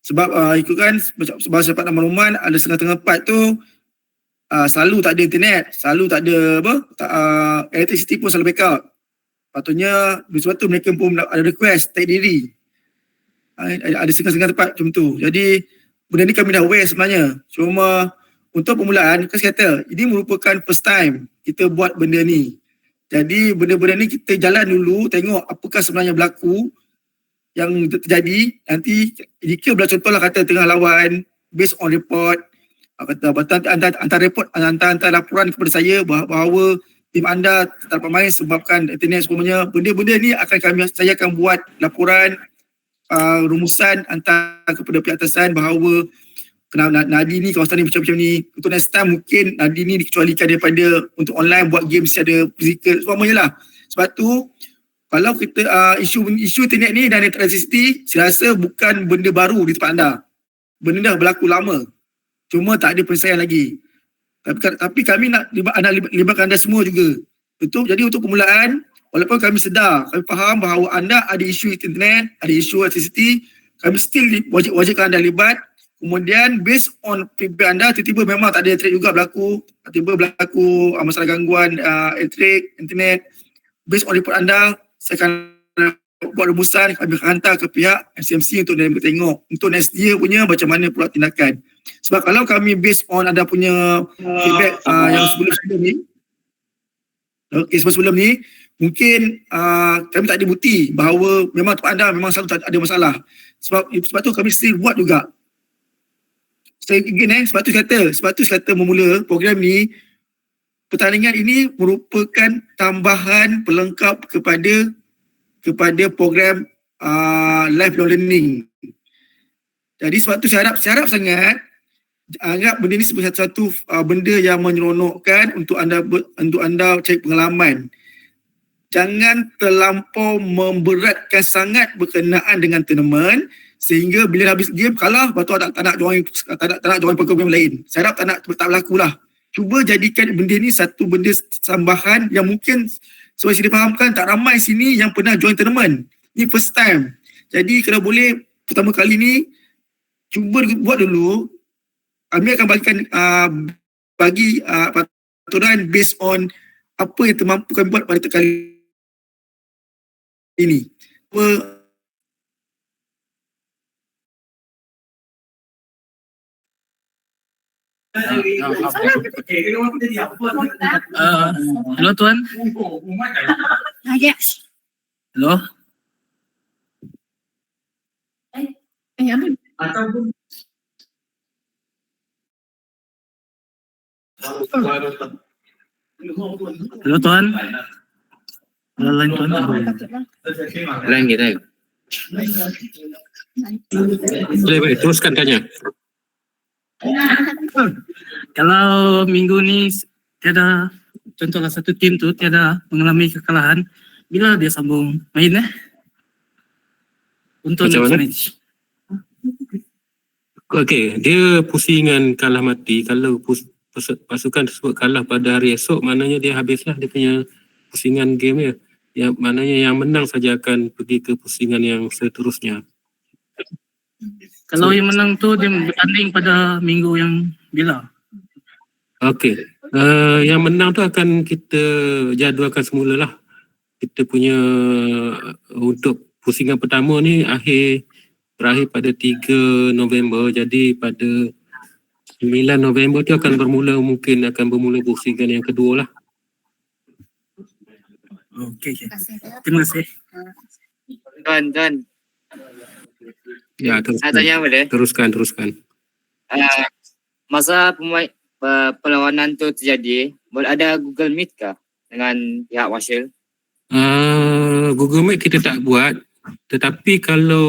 Sebab ikutkan sebab dapat makluman ada setengah-tengah part tu selalu tak ada internet, selalu tak ada electricity pun selalu backup. Patutnya sebab tu mereka pun ada request take diri. Ada setengah-setengah tempat macam tu. Jadi benda ni kami dah aware sebenarnya. Cuma untuk permulaan, saya kata ini merupakan first time kita buat benda ni. Jadi benda-benda ni kita jalan dulu, tengok apakah sebenarnya berlaku yang terjadi. Nanti jika contohlah kata tengah lawan based on report, kata hantar laporan kepada saya bahawa tim anda tak dapat main sebabkan internet semuanya. Benda-benda ni saya akan buat laporan rumusan hantar kepada pihak atasan bahawa kenapa Nadi ni kawasan ni macam ni. Untuk next time mungkin Nadi ni dikecualikan daripada untuk online buat game secara fizikal semuanya lah. Sebab tu kalau kita isu internet ni dan electricity, saya rasa bukan benda baru di tempat anda. Benda dah berlaku lama. Cuma tak ada penyelesaian lagi. Tapi kami nak libatkan anda semua juga. Betul. Jadi untuk permulaan, walaupun kami sedar, kami faham bahawa anda ada isu internet, ada isu electricity, kami still wajibkan anda libat. Kemudian based on feedback anda, tiba-tiba memang tak ada elektrik juga berlaku, tiba-tiba berlaku masalah gangguan elektrik, internet. Based on report anda, saya akan buat rumusan, kami akan hantar ke pihak SMC untuk mereka tengok untuk next year punya macam mana pula tindakan. Sebab kalau kami based on anda punya feedback yang sebelum-sebelum ni, sebelum ni, mungkin kami tak ada bukti bahawa memang tempat anda memang selalu ada masalah. Sebab tu kami still buat juga. Sebab tu saya kata memula program ni, pertandingan ini merupakan tambahan pelengkap kepada program lifelong learning. Jadi sebab tu saya harap sangat anggap benda ni sebagai satu benda yang menyeronokkan untuk anda cari pengalaman. Jangan terlampau memberatkan sangat berkenaan dengan tournament sehingga bila habis game kalah, lepas tu tak nak join program lain. Saya harap tak berlaku lah. Cuba jadikan benda ni satu benda tambahan yang mungkin sesuai saya fahamkan tak ramai sini yang pernah join tournament. Ni first time. Jadi kalau boleh pertama kali ni cuba buat dulu. Kami akan bagi peraturan based on apa yang termampu kami buat pada kali ini. Hello Tuan. Yes. Hello. Hello Tuan. Lain Tuan. Lain kita. Boleh, teruskan tanya. Kalau minggu ni tiada, contohlah satu tim tu tiada mengalami kekalahan, bila dia sambung main untuk Macam next mana? match? Okey, dia pusingan kalah mati. Kalau pasukan tersebut kalah pada hari esok, maknanya dia habislah dia punya pusingan game dia. Yang maknanya yang menang saja akan pergi ke pusingan yang seterusnya. Kalau yang menang tu dia bertanding pada minggu yang bila? Okey. Yang menang tu akan kita jadualkan semula lah. Kita punya untuk pusingan pertama ni berakhir pada 3 November. Jadi pada 9 November tu akan bermula pusingan yang kedua lah. Okey. Terima kasih. Tuan. Ya, Saya tanya boleh? teruskan. Masa perlawanan tu terjadi, boleh ada Google Meet kah dengan pihak Wasil? Google Meet kita tak buat, tetapi kalau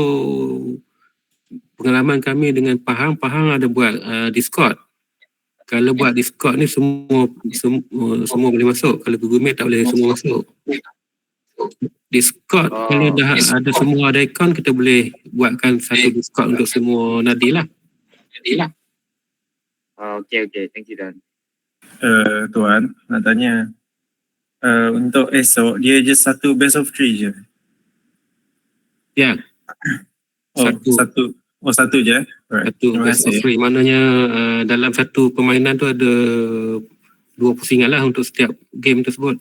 pengalaman kami dengan Pahang ada buat Discord. Kalau buat Discord ni semua boleh masuk. Kalau Google Meet tak boleh semua masuk. Discord kalau dah ada semua ada akaun, kita boleh buatkan satu Discord untuk semua Nadi lah. Okay. Thank you, Tuan. Tuan, nak tanya. Untuk esok, dia je satu best of 3 je? Ya. Satu je? Alright. Satu Terima best of kasih. 3. Maknanya dalam satu permainan tu ada 2 pusingan lah untuk setiap game tersebut.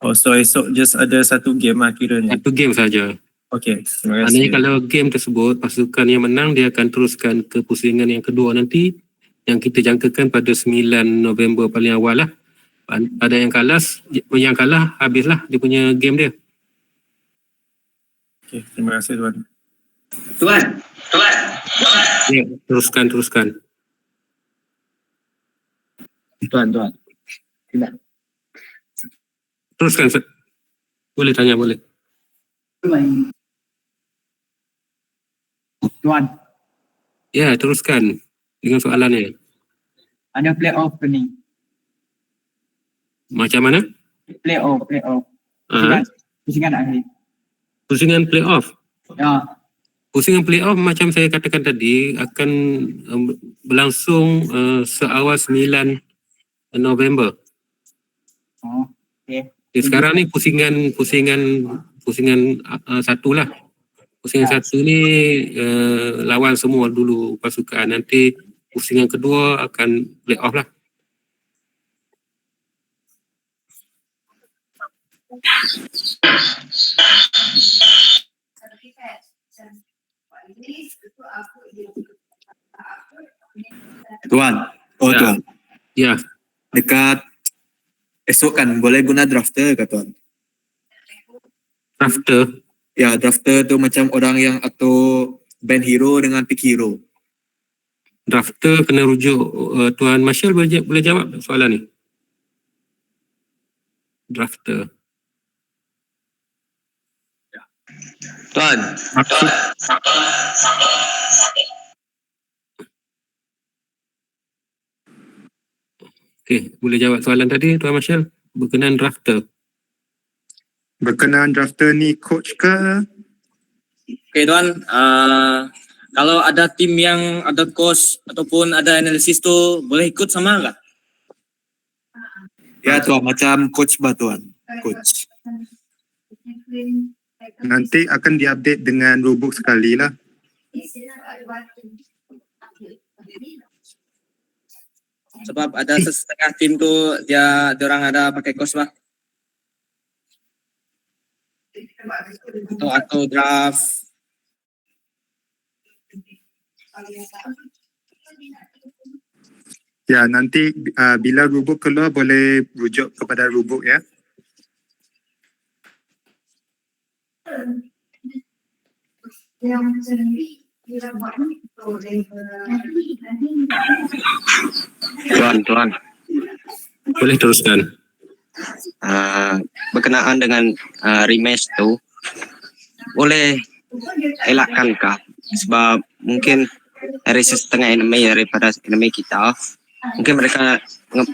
So esok just ada satu game lah kiranya? Satu game saja. Okay, terima Maknanya kasih. kalau game tersebut, pasukan yang menang dia akan teruskan ke pusingan yang kedua nanti, yang kita jangkakan pada 9 November paling awal lah. Pada yang kalah habislah dia punya game dia. Okay, terima kasih Tuan. Tuan. Ya, teruskan. Tuan. Teruskan. Boleh tanya, boleh. Tuan. Ya, teruskan. dengan soalan ni? Ada playoff ke ni? Macam mana? Playoff. Pusingan akhir. Pusingan playoff. Ya. Pusingan playoff macam saya katakan tadi akan berlangsung seawal 9 November. Oh, okey. Sekarang ni pusingan satu lah. Pusingan satu ni lawan semua dulu pasukan. Nanti pusingan kedua akan playoff lah. Tuan, Ya. Tuan, Ya, dekat esok kan boleh guna drafter ke Tuan? drafter. Ya, drafter tu macam orang yang atau band hero dengan pick hero. Drafter kena rujuk Tuan Marshall boleh jawab soalan ni? Drafter. Tuan, Okey, boleh jawab soalan tadi Tuan Marshall berkenaan drafter. Berkenaan drafter ni coach ke? Okey Tuan, kalau ada tim yang ada coach ataupun ada analisis tu boleh ikut sama enggak? ya Tuan, macam coach bah Tuan. Coach. Nanti akan diupdate dengan rulebook sekali lah. Sebab ada setengah tim tu diorang ada pakai coach bah. Atau draft. Ya, nanti bila rulebook keluar boleh rujuk kepada rulebook ya. Tuan, Boleh teruskan. berkenaan dengan rematch tu, boleh elakkah? Sebab mungkin dari setengah enemy daripada enemy kita, mungkin mereka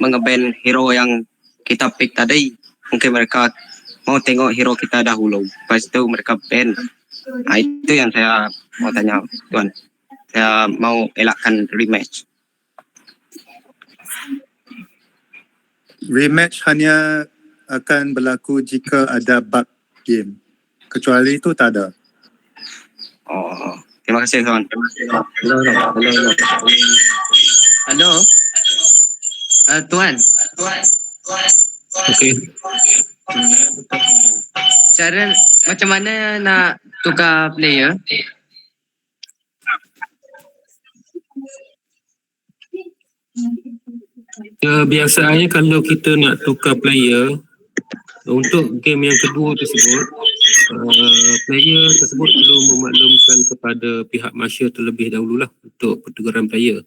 mengeban hero yang kita pick tadi. Mungkin mereka mau tengok hero kita dahulu, lepas itu mereka ban. Itu yang saya mau tanya Tuan. Saya mau elakkan rematch. Rematch hanya akan berlaku jika ada bug game. Kecuali itu tak ada. Oh, terima kasih Tuan. Hello. Tuan, Okey. cara macam mana nak tukar player? Biasanya kalau kita nak tukar player untuk game yang kedua tersebut, player tersebut perlu memaklumkan kepada pihak Marshal terlebih dahululah untuk pertukaran player.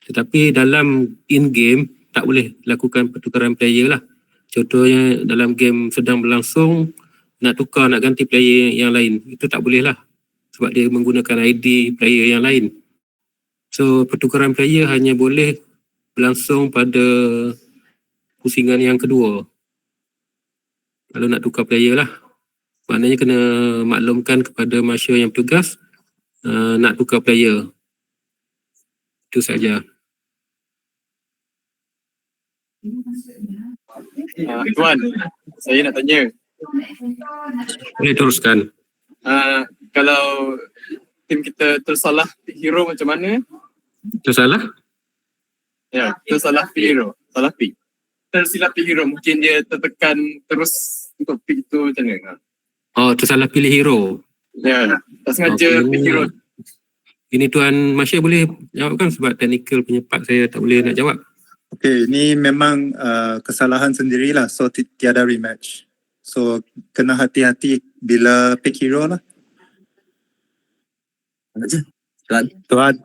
Tetapi dalam in-game tak boleh lakukan pertukaran player lah. Contohnya dalam game sedang berlangsung, nak tukar, nak ganti player yang lain, itu tak boleh lah. Sebab dia menggunakan ID player yang lain. So pertukaran player hanya boleh berlangsung pada pusingan yang kedua. Kalau nak tukar player lah. Maknanya kena maklumkan kepada Marshal yang bertugas nak tukar player. Itu saja. Tuan, saya nak tanya. Boleh teruskan. Kalau tim kita tersalah hero macam mana? Tersalah? Ya, tersalah pick hero. Salah pick. Tersilap pick hero. Mungkin dia tertekan terus untuk pick tu macam mana? Oh, tersalah pilih hero. Ya, tak sengaja pick hero. Ini Tuan Marshal boleh jawabkan sebab technical punya part saya tak boleh nak jawab. Okey, ni memang kesalahan sendirilah. So tiada rematch. So kena hati-hati bila pick hero lah. Tuan,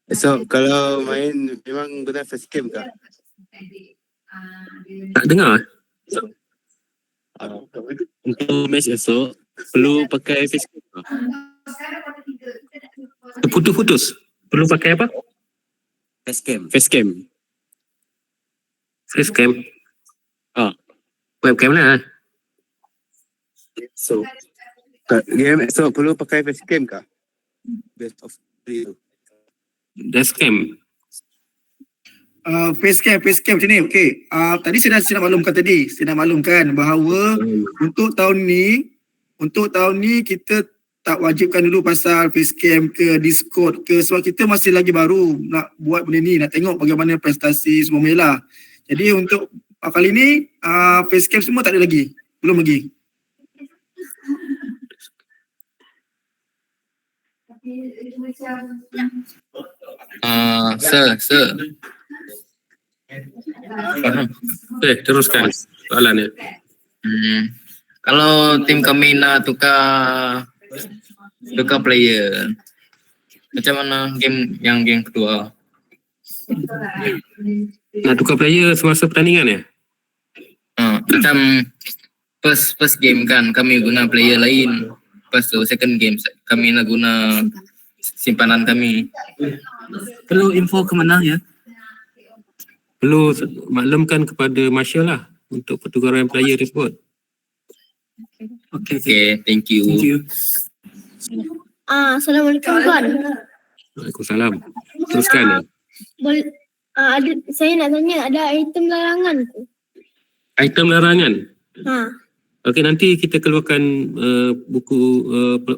esok kalau main memang guna first game ke? Tak dengar? Untuk match esok perlu pakai face Terputus-putus. Perlu pakai apa? Facecam. Facecam. Webcam lah. So game esok perlu pakai facecam kah? Best of 3 tu. Dashcam. Facecam macam ni. Okey. Tadi saya dah maklumkan bahawa untuk tahun ni kita tak wajibkan dulu pasal facecam ke Discord ke, sebab kita masih lagi baru nak buat benda ni, nak tengok bagaimana prestasi semua melah. Jadi untuk kali ni facecam semua tak ada lagi. Belum lagi. Sir. Faham. Teruskan soalannya. Kalau tim kami nak tukar player, macam mana game kedua? Nak tukar player semasa pertandingan ya? Macam first game kan kami guna player lain, lepas tu second game kami nak guna simpanan kami. Perlu info ke mana ya? Perlu maklumkan kepada Marshal lah untuk pertukaran player tersebut. Okay, thank you. Assalamualaikum Tuan. Waalaikumsalam. Teruskan ya. Saya nak tanya, ada item larangan ke? Item larangan. Okey, nanti kita keluarkan buku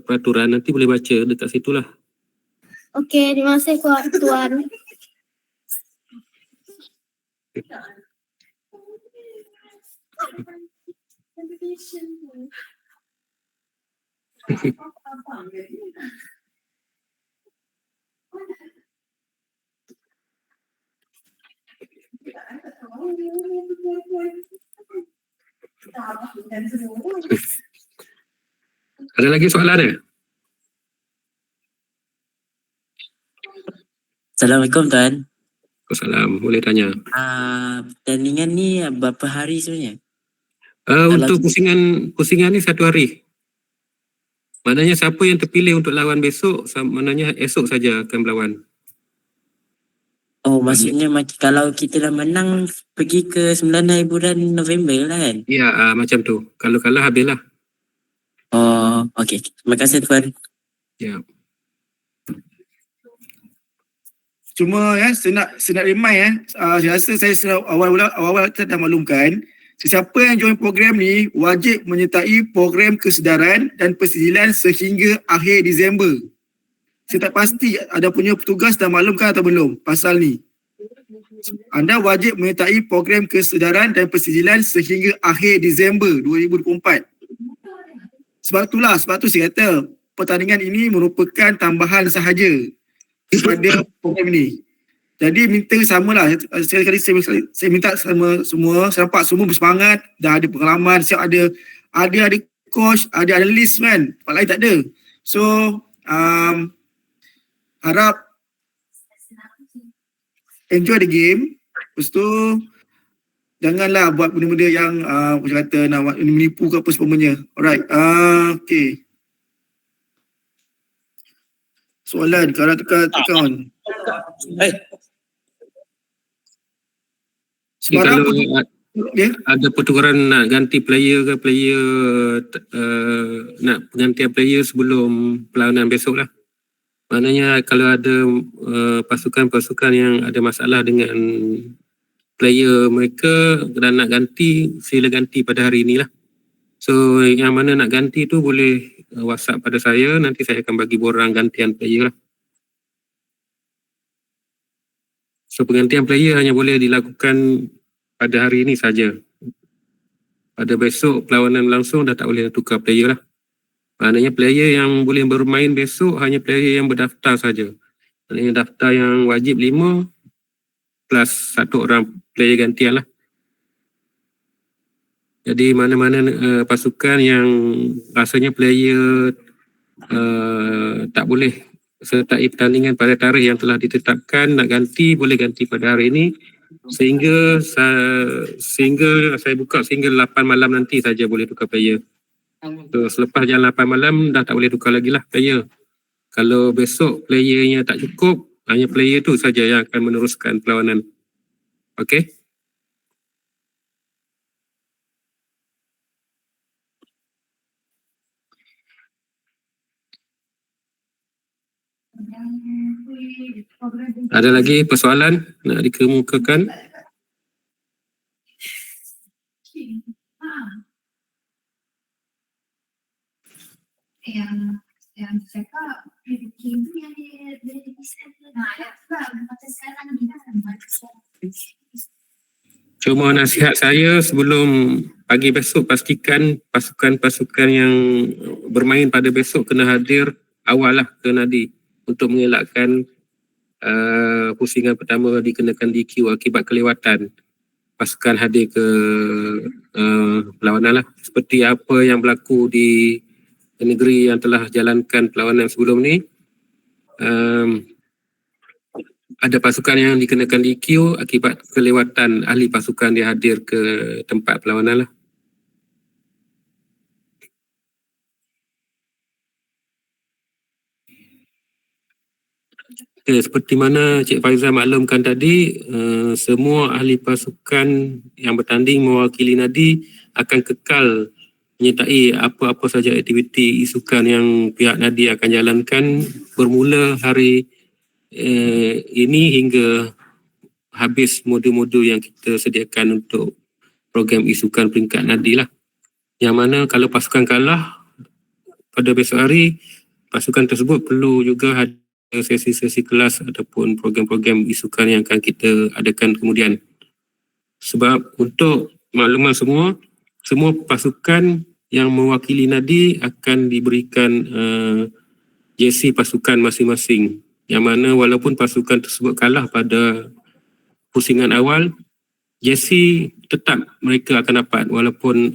peraturan, nanti boleh baca dekat situlah. Okey, terima kasih Tuan. Ada lagi soalan ya? Assalamualaikum Tuan. Waalaikumsalam, boleh tanya. Pertandingan ni berapa hari sebenarnya? Untuk pusingan ni 1 hari. Maknanya siapa yang terpilih untuk lawan besok, maknanya esok saja akan berlawan. Oh, maksudnya kalau kita dah menang pergi ke 9 hari bulan November lah kan? Ya, macam tu. Kalau kalah habislah. Oh, okey. Terima kasih Tuan. Ya. Cuma saya nak remind saya rasa saya awal saya dah maklumkan, sesiapa yang join program ni wajib menyertai program kesedaran dan persijilan sehingga akhir Disember. Saya tak pasti ada punya petugas dah maklumkan atau belum pasal ni. Anda wajib menyertai program kesedaran dan persijilan sehingga akhir Disember 2024. Sebab tu saya kata pertandingan ini merupakan tambahan sahaja pada program ini. Jadi minta samalah. Saya minta sama semua, saya nampak semua bersemangat, dah ada pengalaman, siap ada coach, ada analis kan. Tempat lain tak ada. So harap enjoy the game. Lepas tu janganlah buat benda-benda yang macam kata nak menipu ke apa sebagainya. Alright. Okay. Soalan kalau tekan. Kalau ada pertukaran nak ganti player ke nak penggantian player sebelum perlawanan besok lah. Maknanya kalau ada pasukan-pasukan yang ada masalah dengan player mereka dan nak ganti, sila ganti pada hari inilah. So yang mana nak ganti tu boleh WhatsApp pada saya, nanti saya akan bagi borang gantian player lah. So penggantian player hanya boleh dilakukan pada hari ini saja. Pada besok perlawanan langsung dah tak boleh tukar player lah. Maknanya player yang boleh bermain besok hanya player yang berdaftar saja. Maknanya daftar yang wajib 5 plus 1 orang player gantian lah. Jadi mana-mana pasukan yang rasanya player tak boleh sertai pertandingan pada tarikh yang telah ditetapkan, nak ganti boleh ganti pada hari ini sehingga saya buka sehingga 8 malam nanti saja boleh tukar player. So, selepas jam 8 malam dah tak boleh tukar lagi lah player. Kalau besok playernya tak cukup, Hanya player tu saja yang akan meneruskan perlawanan. Okey? Ada lagi persoalan nak dikemukakan? Yang cakap game tu yang dia Cuma nasihat saya sebelum pagi besok, pastikan pasukan-pasukan yang bermain pada besok kena hadir awal lah ke Nadi untuk mengelakkan pusingan pertama dikenakan DQ akibat kelewatan pasukan hadir ke perlawanan lah. Seperti apa yang berlaku di negeri yang telah jalankan perlawanan sebelum ni, ada pasukan yang dikenakan DQ akibat kelewatan ahli pasukan dia hadir ke tempat perlawanan lah. Okay, seperti mana Cik Faizal maklumkan tadi, semua ahli pasukan yang bertanding mewakili Nadi akan kekal menyertai apa-apa saja aktiviti isukan yang pihak Nadi akan jalankan bermula hari ini hingga habis modul-modul yang kita sediakan untuk program isukan peringkat Nadi lah. Yang mana kalau pasukan kalah pada besok hari, pasukan tersebut perlu juga ada sesi-sesi kelas ataupun program-program isukan yang akan kita adakan kemudian. Sebab untuk makluman semua pasukan yang mewakili Nadi akan diberikan jersey pasukan masing-masing. Yang mana walaupun pasukan tersebut kalah pada pusingan awal, jersey tetap mereka akan dapat walaupun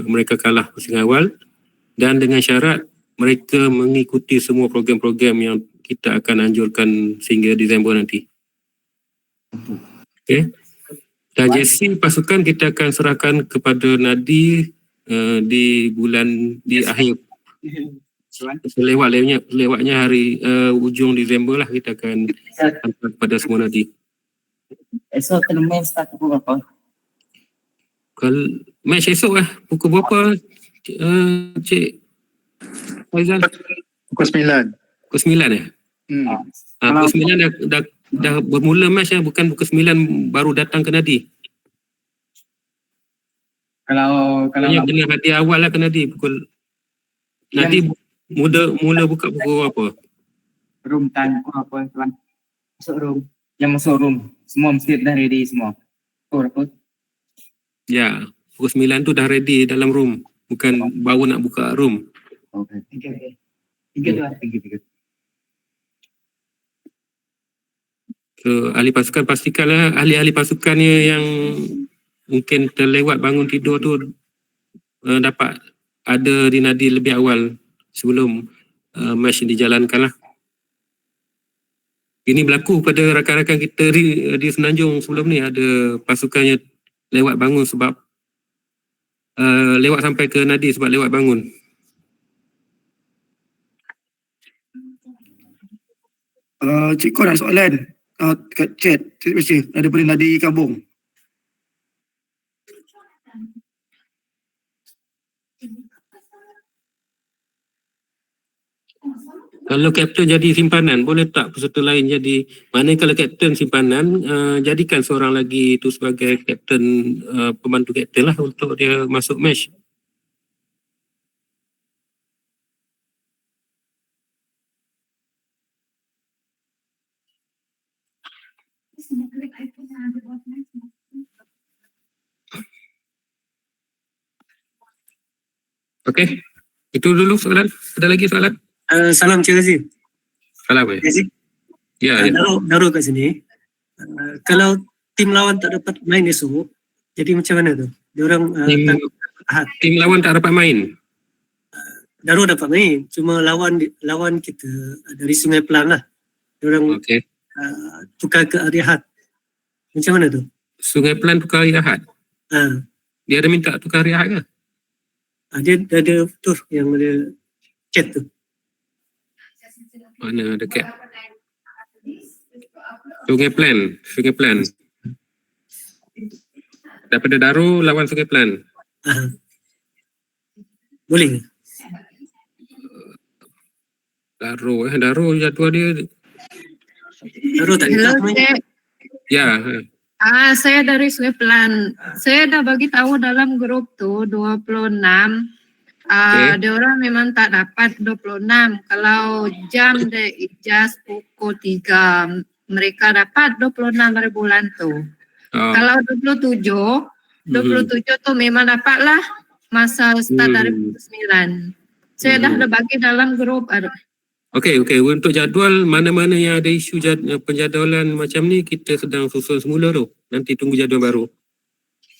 mereka kalah pusingan awal, dan dengan syarat mereka mengikuti semua program-program yang kita akan anjurkan sehingga Disember nanti. Okay. Dan jersey pasukan kita akan serahkan kepada Nadi di akhir lewatnya hari ujung Disember lah, kita akan hantar kepada semua Nadi. Esok tournament start pukul berapa? Kalau match esok lah pukul berapa Cik Faizal? Pukul 9. Pukul 9 eh? Pukul 9 dah bermula match lah, bukan pukul 9 baru datang ke Nadi. Kalau kena hati awal lah ke Nadi pukul nanti mula buka pukul apa? Room time pukul apa tuan? Masuk room. Yang masuk room semua mesti dah ready semua. Pukul apa? Ya, pukul 9 tu dah ready dalam room, bukan baru nak buka room. Okay. Tiga. So, ahli pasukan pastikanlah ahli-ahli pasukannya yang mungkin terlewat bangun tidur tu dapat ada di Nadi lebih awal sebelum match dijalankan lah. Ini berlaku pada rakan-rakan kita di Semenanjung sebelum ni, ada pasukannya lewat bangun sebab lewat sampai ke Nadi sebab lewat bangun. Cik Kor ada soalan kat chat, cik baca daripada Nadi Kampung. Kalau kapten jadi simpanan, boleh tak peserta lain jadi, mana kalau kapten simpanan, jadikan seorang lagi itu sebagai kapten, pembantu kapten lah untuk dia masuk match. Okey, itu dulu soalan. Ada lagi soalan? Salam Cik Razif. Salam. Ya. Daruh kat sini. Kalau tim lawan tak dapat main esok, jadi macam mana tu? Diorang tim lawan tak dapat main. Daruh dapat main, cuma lawan kita dari Sungai Pelang lah. Diorang tukar ke hari Ahad. Macam mana tu? Sungai Pelang tukar hari Ahad. Dia ada minta tukar hari Ahad ke? Dia ada tu yang ada chat tu. Mana dekat? Sungai Plan. Daripada Daru lawan Sungai Plan. Boleh. Daru jadual dia. Daru tak Hello, kita Cik. Ya. Saya dari Sungai Pelan. Saya dah bagi tahu dalam grup tu 26. Dia orang memang tak dapat 26. Kalau jam dia ijaz pukul 3, mereka dapat 26 dari bulan tu. Kalau 27 tu memang dapat lah masa start dari pukul 9. Saya dah ada bagi dalam grup. Okey. Untuk jadual mana-mana yang ada isu penjadualan macam ni, kita sedang susun semula tu. Nanti tunggu jadual baru.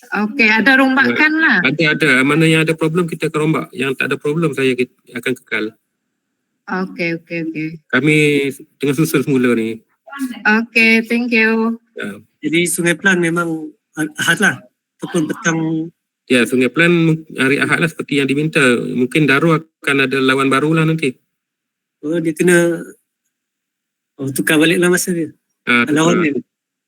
Okey, ada rombakan lah. Ada. Mana yang ada problem kita akan rombak. Yang tak ada problem saya akan kekal. Okey. Kami tengah susun semula ni. Okey, thank you. Ya. Jadi Sungai Pelan memang Ahad lah. Ataupun petang. Ya, Sungai Pelan hari Ahad lah seperti yang diminta. Mungkin Daru akan ada lawan baru lah nanti. Dia kena tukar balik lah masa dia. Lawan dia.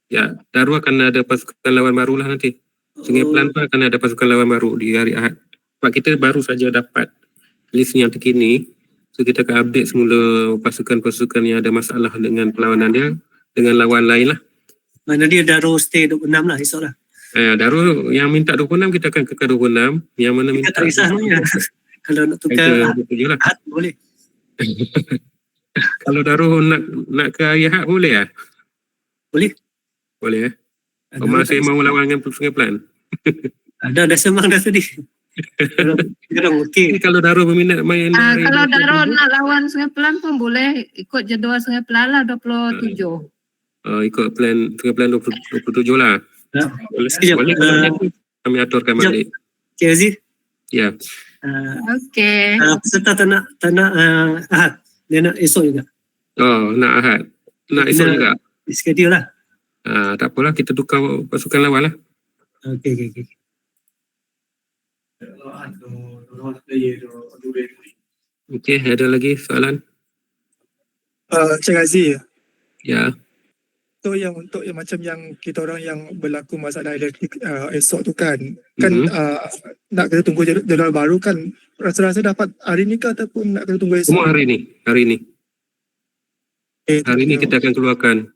Ya, Daru akan ada pasukan lawan baru lah nanti. Sungai Pelan pun akan ada pasukan lawan baru di hari Ahad. Sebab kita baru saja dapat list yang terkini. So kita akan update semula pasukan-pasukan yang ada masalah dengan perlawanan dia dengan lawan lain lah. Mana dia Daru stay 26 lah esok lah. Daru yang minta 26 kita akan kekal 26. Yang mana minta tak kisah sebenarnya. Kalau nak tukar Ahad boleh. Kalau Daru nak ke hari Ahad boleh lah? Boleh. Masih mau lawan dengan Sungai Pelan? Dah semang dah tadi. Kalau Daru berminat main kalau Daru nak lawan Sungai Pelan pun boleh ikut jadual Sungai Pelan lah 27. Ikut plan Sungai Pelan 27 lah. Boleh kami aturkan balik. Okay, Aziz. Ya. Okey. Peserta tak nak Ahad. Dia nak esok juga. Nak Ahad. Nak esok juga. Schedule lah. Tak apalah, kita tukar pasukan lawan lah. Okey. Okey, ada lagi soalan? Cik Aziz. Ya. Untuk yang macam yang kita orang yang berlaku masalah elektrik esok tu kan nak kena tunggu jadual baru kan, rasa-rasa dapat hari ni ke ataupun nak kena tunggu esok? Semua hari ni. Hari ni kita akan keluarkan.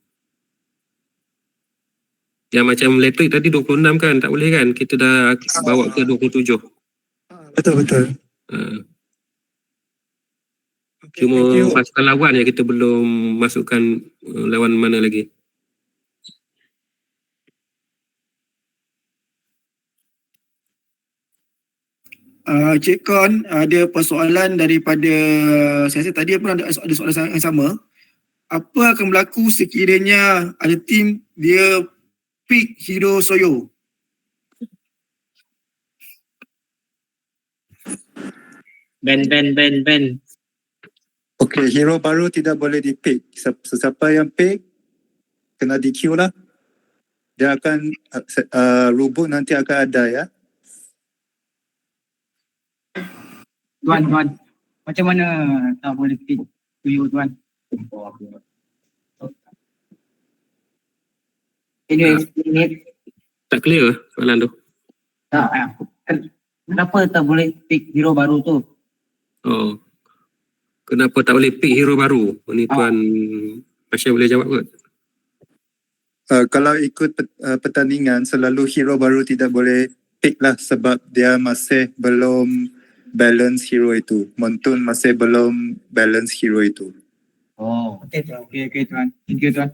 Yang macam elektrik tadi 26 kan, tak boleh kan? Kita dah bawa ke 27. Betul. Cuma pasukan lawan yang kita belum masukkan lawan mana lagi. Cik Kon, ada persoalan daripada saya rasa tadi pun ada soalan yang sama. Apa akan berlaku sekiranya ada tim dia pick hero Soyo? Ben. Okay, hero baru tidak boleh di-pick. Siapa yang pick kena DQ lah. Dia akan rubuk nanti akan ada ya. Tuan, macam mana tak boleh pick Soyo tuan? Ini tak clear soalan tu. Kenapa tak boleh pick hero baru tu? Kenapa tak boleh pick hero baru? Ini Tuan Masya boleh jawab kot? Kalau ikut pertandingan, selalu hero baru tidak boleh pick lah sebab dia masih belum balance hero itu. Montun masih belum balance hero itu. Okay tuan. Thank you tuan.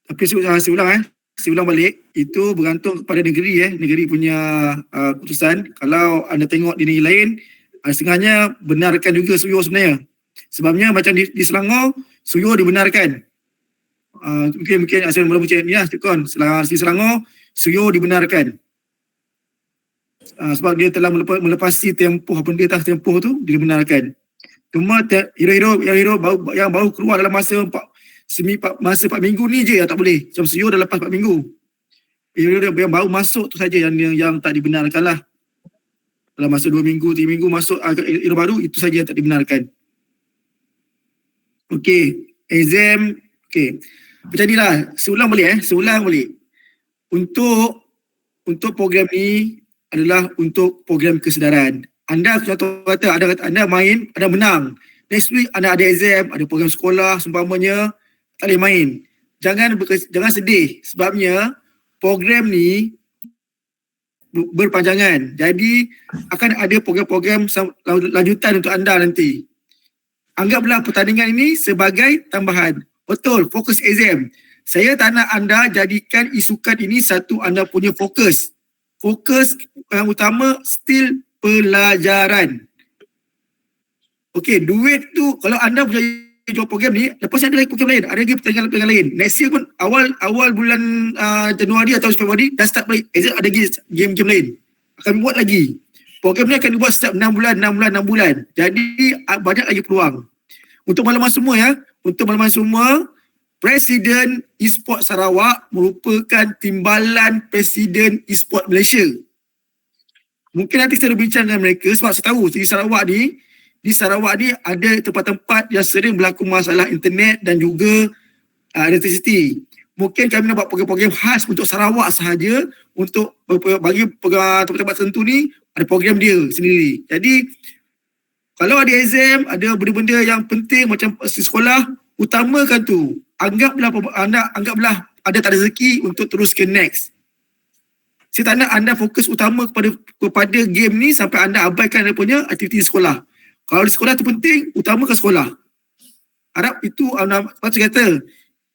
Tapi saya ulang balik, itu bergantung kepada negeri punya keputusan. Kalau anda tengok di negeri lain, setengahnya benarkan juga Soyo sebenarnya. Sebabnya macam di Selangor, Soyo dibenarkan. Mungkin asal mula macam ni lah, di Selangor, Soyo dibenarkan. Sebab dia telah melepasi tempoh apa dia atas tempoh tu, dia dibenarkan. Cuma hero yang baru keluar dalam masa 4 minggu ni je yang tak boleh. Macam Soyo dah lepas 4 minggu. yang baru masuk tu saja yang tak dibenarkan lah. Dalam masa 2 minggu, 3 minggu masuk era baru, itu saja yang tak dibenarkan. Okey, exam. Okey. Macam ni lah, seulang balik. Untuk program ni adalah untuk program kesedaran. Anda contoh kata anda main, anda menang. Next week anda ada exam, ada program sekolah seumpamanya, tak boleh main. Jangan sedih sebabnya program ni berpanjangan. Jadi akan ada program-program lanjutan untuk anda nanti. Anggaplah pertandingan ini sebagai tambahan. Betul, fokus exam. Saya tak nak anda jadikan isukan ini satu anda punya fokus. Fokus yang utama still pelajaran. Okey, duit tu kalau anda punya jual program ni, lepas ada lagi program lain, ada lagi pertandingan lain. Next year pun awal bulan Januari atau Februari dah start balik. Ada lagi game-game lain. Akan buat lagi. Program ni akan dibuat setiap 6 bulan. Jadi banyak lagi peluang. Untuk makluman semua Presiden Esport Sarawak merupakan timbalan Presiden Esport Malaysia. Mungkin nanti saya berbincang dengan mereka sebab saya tahu di Sarawak ni ada tempat-tempat yang sering berlaku masalah internet dan juga elektrisiti. Mungkin kami nak buat program-program khas untuk Sarawak sahaja, untuk bagi tempat-tempat tertentu ni ada program dia sendiri. Jadi kalau ada exam, ada benda-benda yang penting macam sekolah, utamakan tu. Anggaplah ada tak rezeki untuk terus ke next. Saya tak nak anda fokus utama kepada game ni sampai anda abaikan anda punya aktiviti sekolah. Kalau di sekolah tu penting, utamakan sekolah. Harap itu patut kata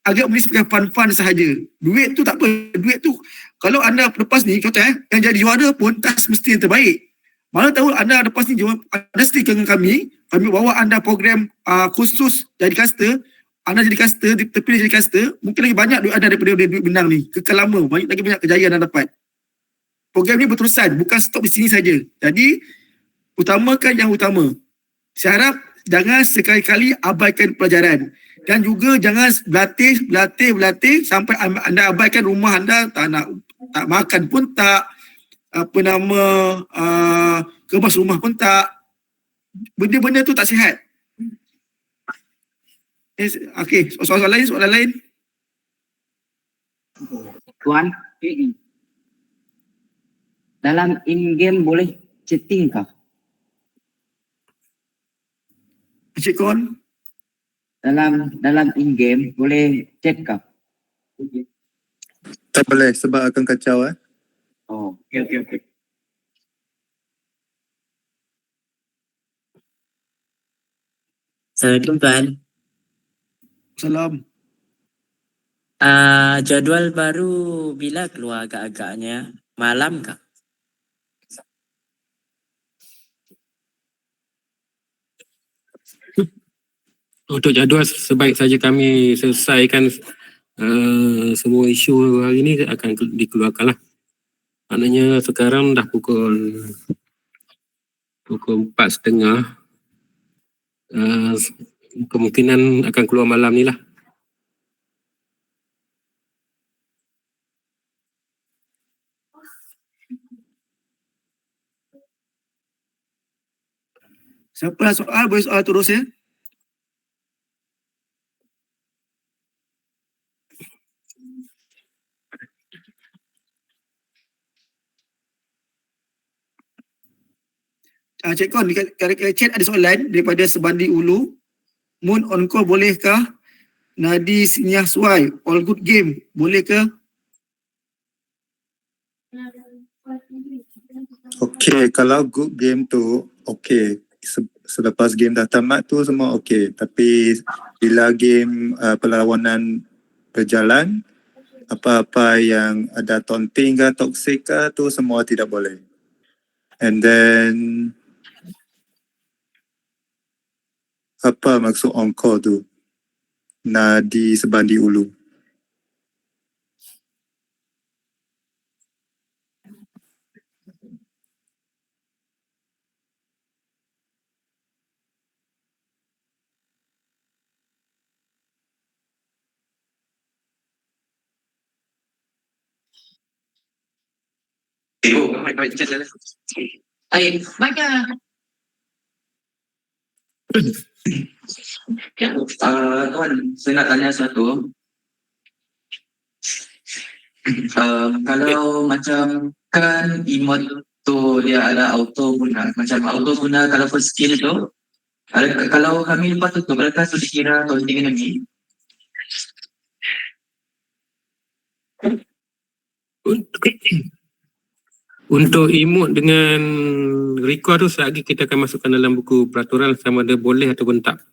agak ni sebagai fun-fun sahaja. Duit tu tak apa. Duit tu kalau anda lepas ni contoh yang jadi juara pun tak mesti yang terbaik. Mana tahu anda lepas ni anda stick dengan kami bawa anda program khusus jadi caster. Anda jadi caster, terpilih jadi caster, mungkin lagi banyak duit anda daripada duit benang ni. Kekal lama, banyak kejayaan anda dapat. Program ni berterusan, bukan stop di sini saja. Jadi, utamakan yang utama. Saya harap jangan sekali-kali abaikan pelajaran. Dan juga jangan berlatih sampai anda abaikan rumah anda, tak makan pun tak, kemas rumah pun tak. Benda-benda tu tak sihat. Okey, soalan lain. Tuan, dalam in-game boleh chatting kah? Encik Kon? Dalam in-game boleh chat kah? Tak boleh sebab akan kacau Oh, okey. Assalamualaikum Tuan. Salam. Jadual baru bila keluar agak-agaknya? Malam kah? Untuk jadual sebaik saja kami selesaikan semua isu hari ini akan dikeluarkan lah. Maknanya sekarang dah pukul 4:30. Kemungkinan akan keluar malam ni lah. Siapa ada soal, boleh soal terus ya. Cik Kon, dekat chat ada soalan daripada Sebandi Ulu. Moon on call bolehkah? Nadi Sinyah Suai, all good game, boleh ke? Okey, kalau good game tu okey. Selepas game dah tamat tu semua okey. Tapi bila game perlawanan berjalan, apa-apa yang ada taunting ke toxic ke tu semua tidak boleh. And then apa maksud on call tu? Nadi Sebandi Ulu. Tuan, saya nak tanya satu. Kalau macam kan emote tu dia ada auto guna, macam auto guna kalau first skill tu, kalau kami lepas tu berapa tu dikira taunting enemy? Untuk emote dengan recall tu selagi kita akan masukkan dalam buku peraturan sama ada boleh ataupun tak.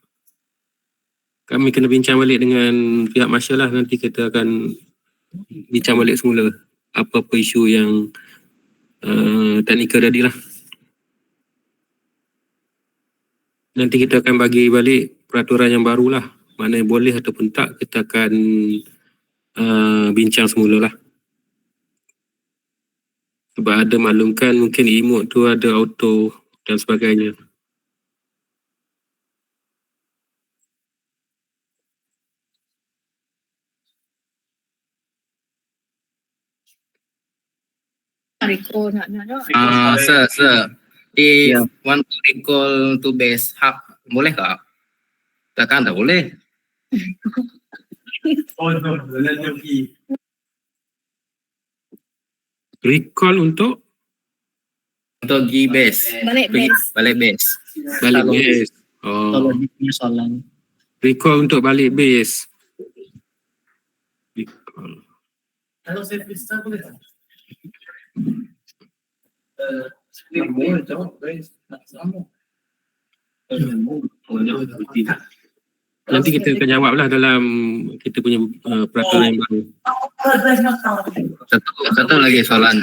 Kami kena bincang balik dengan pihak Marshal lah, nanti kita akan bincang balik semula apa-apa isu yang teknikal tadi lah. Nanti kita akan bagi balik peraturan yang baru lah, mana yang boleh ataupun tak kita akan bincang semula lah. Sebab ada maklumkan mungkin emote tu ada auto dan sebagainya. Sir. If want to recall to base hub, boleh tak? Takkan tak boleh. Recall untuk pergi base. Balik base. Balik base. Balik base. Kalau Oh. dia punya soalan. Recall untuk balik base. Recall. Kalau saya bisa boleh tak? Nanti kita akan jawab lah dalam kita punya peraturan yang baru. Satu lagi soalan.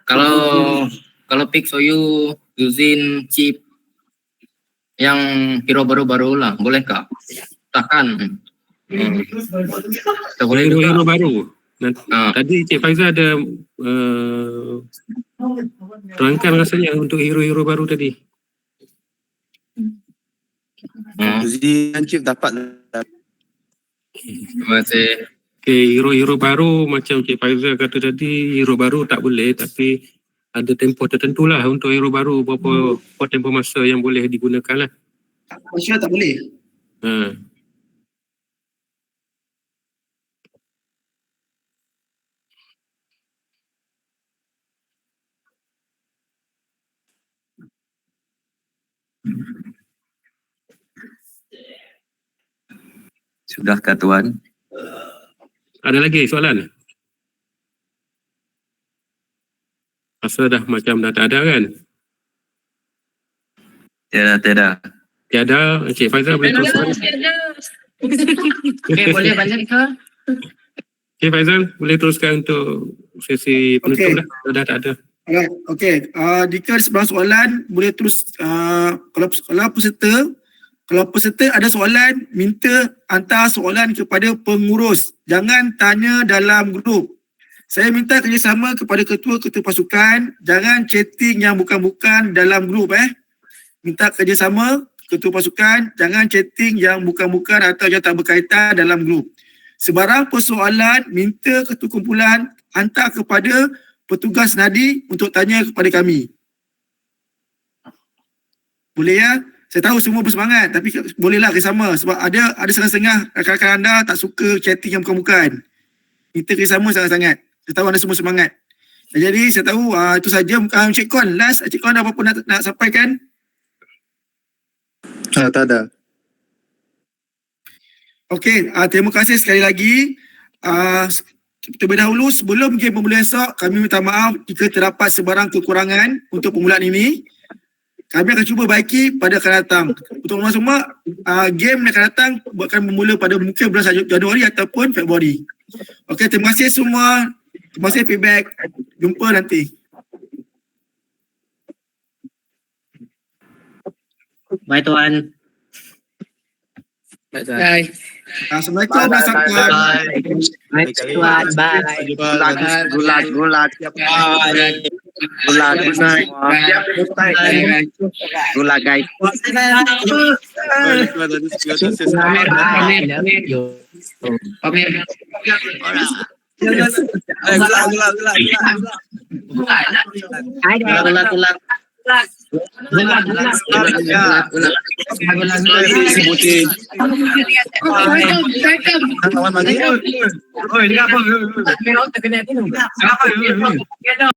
Kalau pick Soyu using chip yang hero baru-baru lah, boleh kah? Takkan. Tak boleh juga. Hero baru. Tadi Cik Faizal ada terangkan rasanya untuk hero-hero baru tadi. Jadi Chip dapat. Terima kasih. Okay, hero-hero baru macam Cik Faizal kata tadi, hero baru tak boleh, tapi ada tempoh tertentu lah untuk hero baru, berapa tempoh masa yang boleh digunakan lah. Maksudnya tak boleh. Sudahkah Tuan? Ada lagi soalan? Rasa dah macam dah tak ada kan? Tiada. Tiada, Cik Faizal boleh teruskan. Okay, boleh balik ke? Cik Faizal boleh teruskan untuk sesi penutup dah. Dah tak ada. Alright, okay. Jika ada sebarang soalan, boleh terus kalau peserta ada soalan, minta hantar soalan kepada pengurus. Jangan tanya dalam grup. Saya minta kerjasama kepada ketua-ketua pasukan. Jangan chatting yang bukan-bukan dalam grup. Minta kerjasama ketua pasukan. Jangan chatting yang bukan-bukan atau yang tak berkaitan dalam grup. Sebarang persoalan, minta ketua kumpulan hantar kepada petugas nadi untuk tanya kepada kami. Boleh ya? Saya tahu semua bersemangat, tapi bolehlah kerjasama sebab ada setengah-setengah rakan-rakan anda tak suka chatting yang bukan-bukan. Kita kerjasama sangat-sangat. Saya tahu anda semua semangat. Jadi saya tahu itu saja. Cik Kon, last Cik Kon ada apa-apa nak sampaikan? Tak ada. Okey, terima kasih sekali lagi. Terlebih dahulu sebelum game bermula esok, kami minta maaf jika terdapat sebarang kekurangan untuk permulaan ini. Kami akan cuba baiki pada akan datang. Untuk semua, game yang akan datang akan bermula pada mungkin bulan Januari ataupun Februari. Okey, terima kasih semua. Terima kasih feedback. Jumpa nanti. Bye Tuan. Bye. Assalamualaikum warahmatullahi Tuan, bye. Gulat. Gulat guys. Pamer. Kenapa?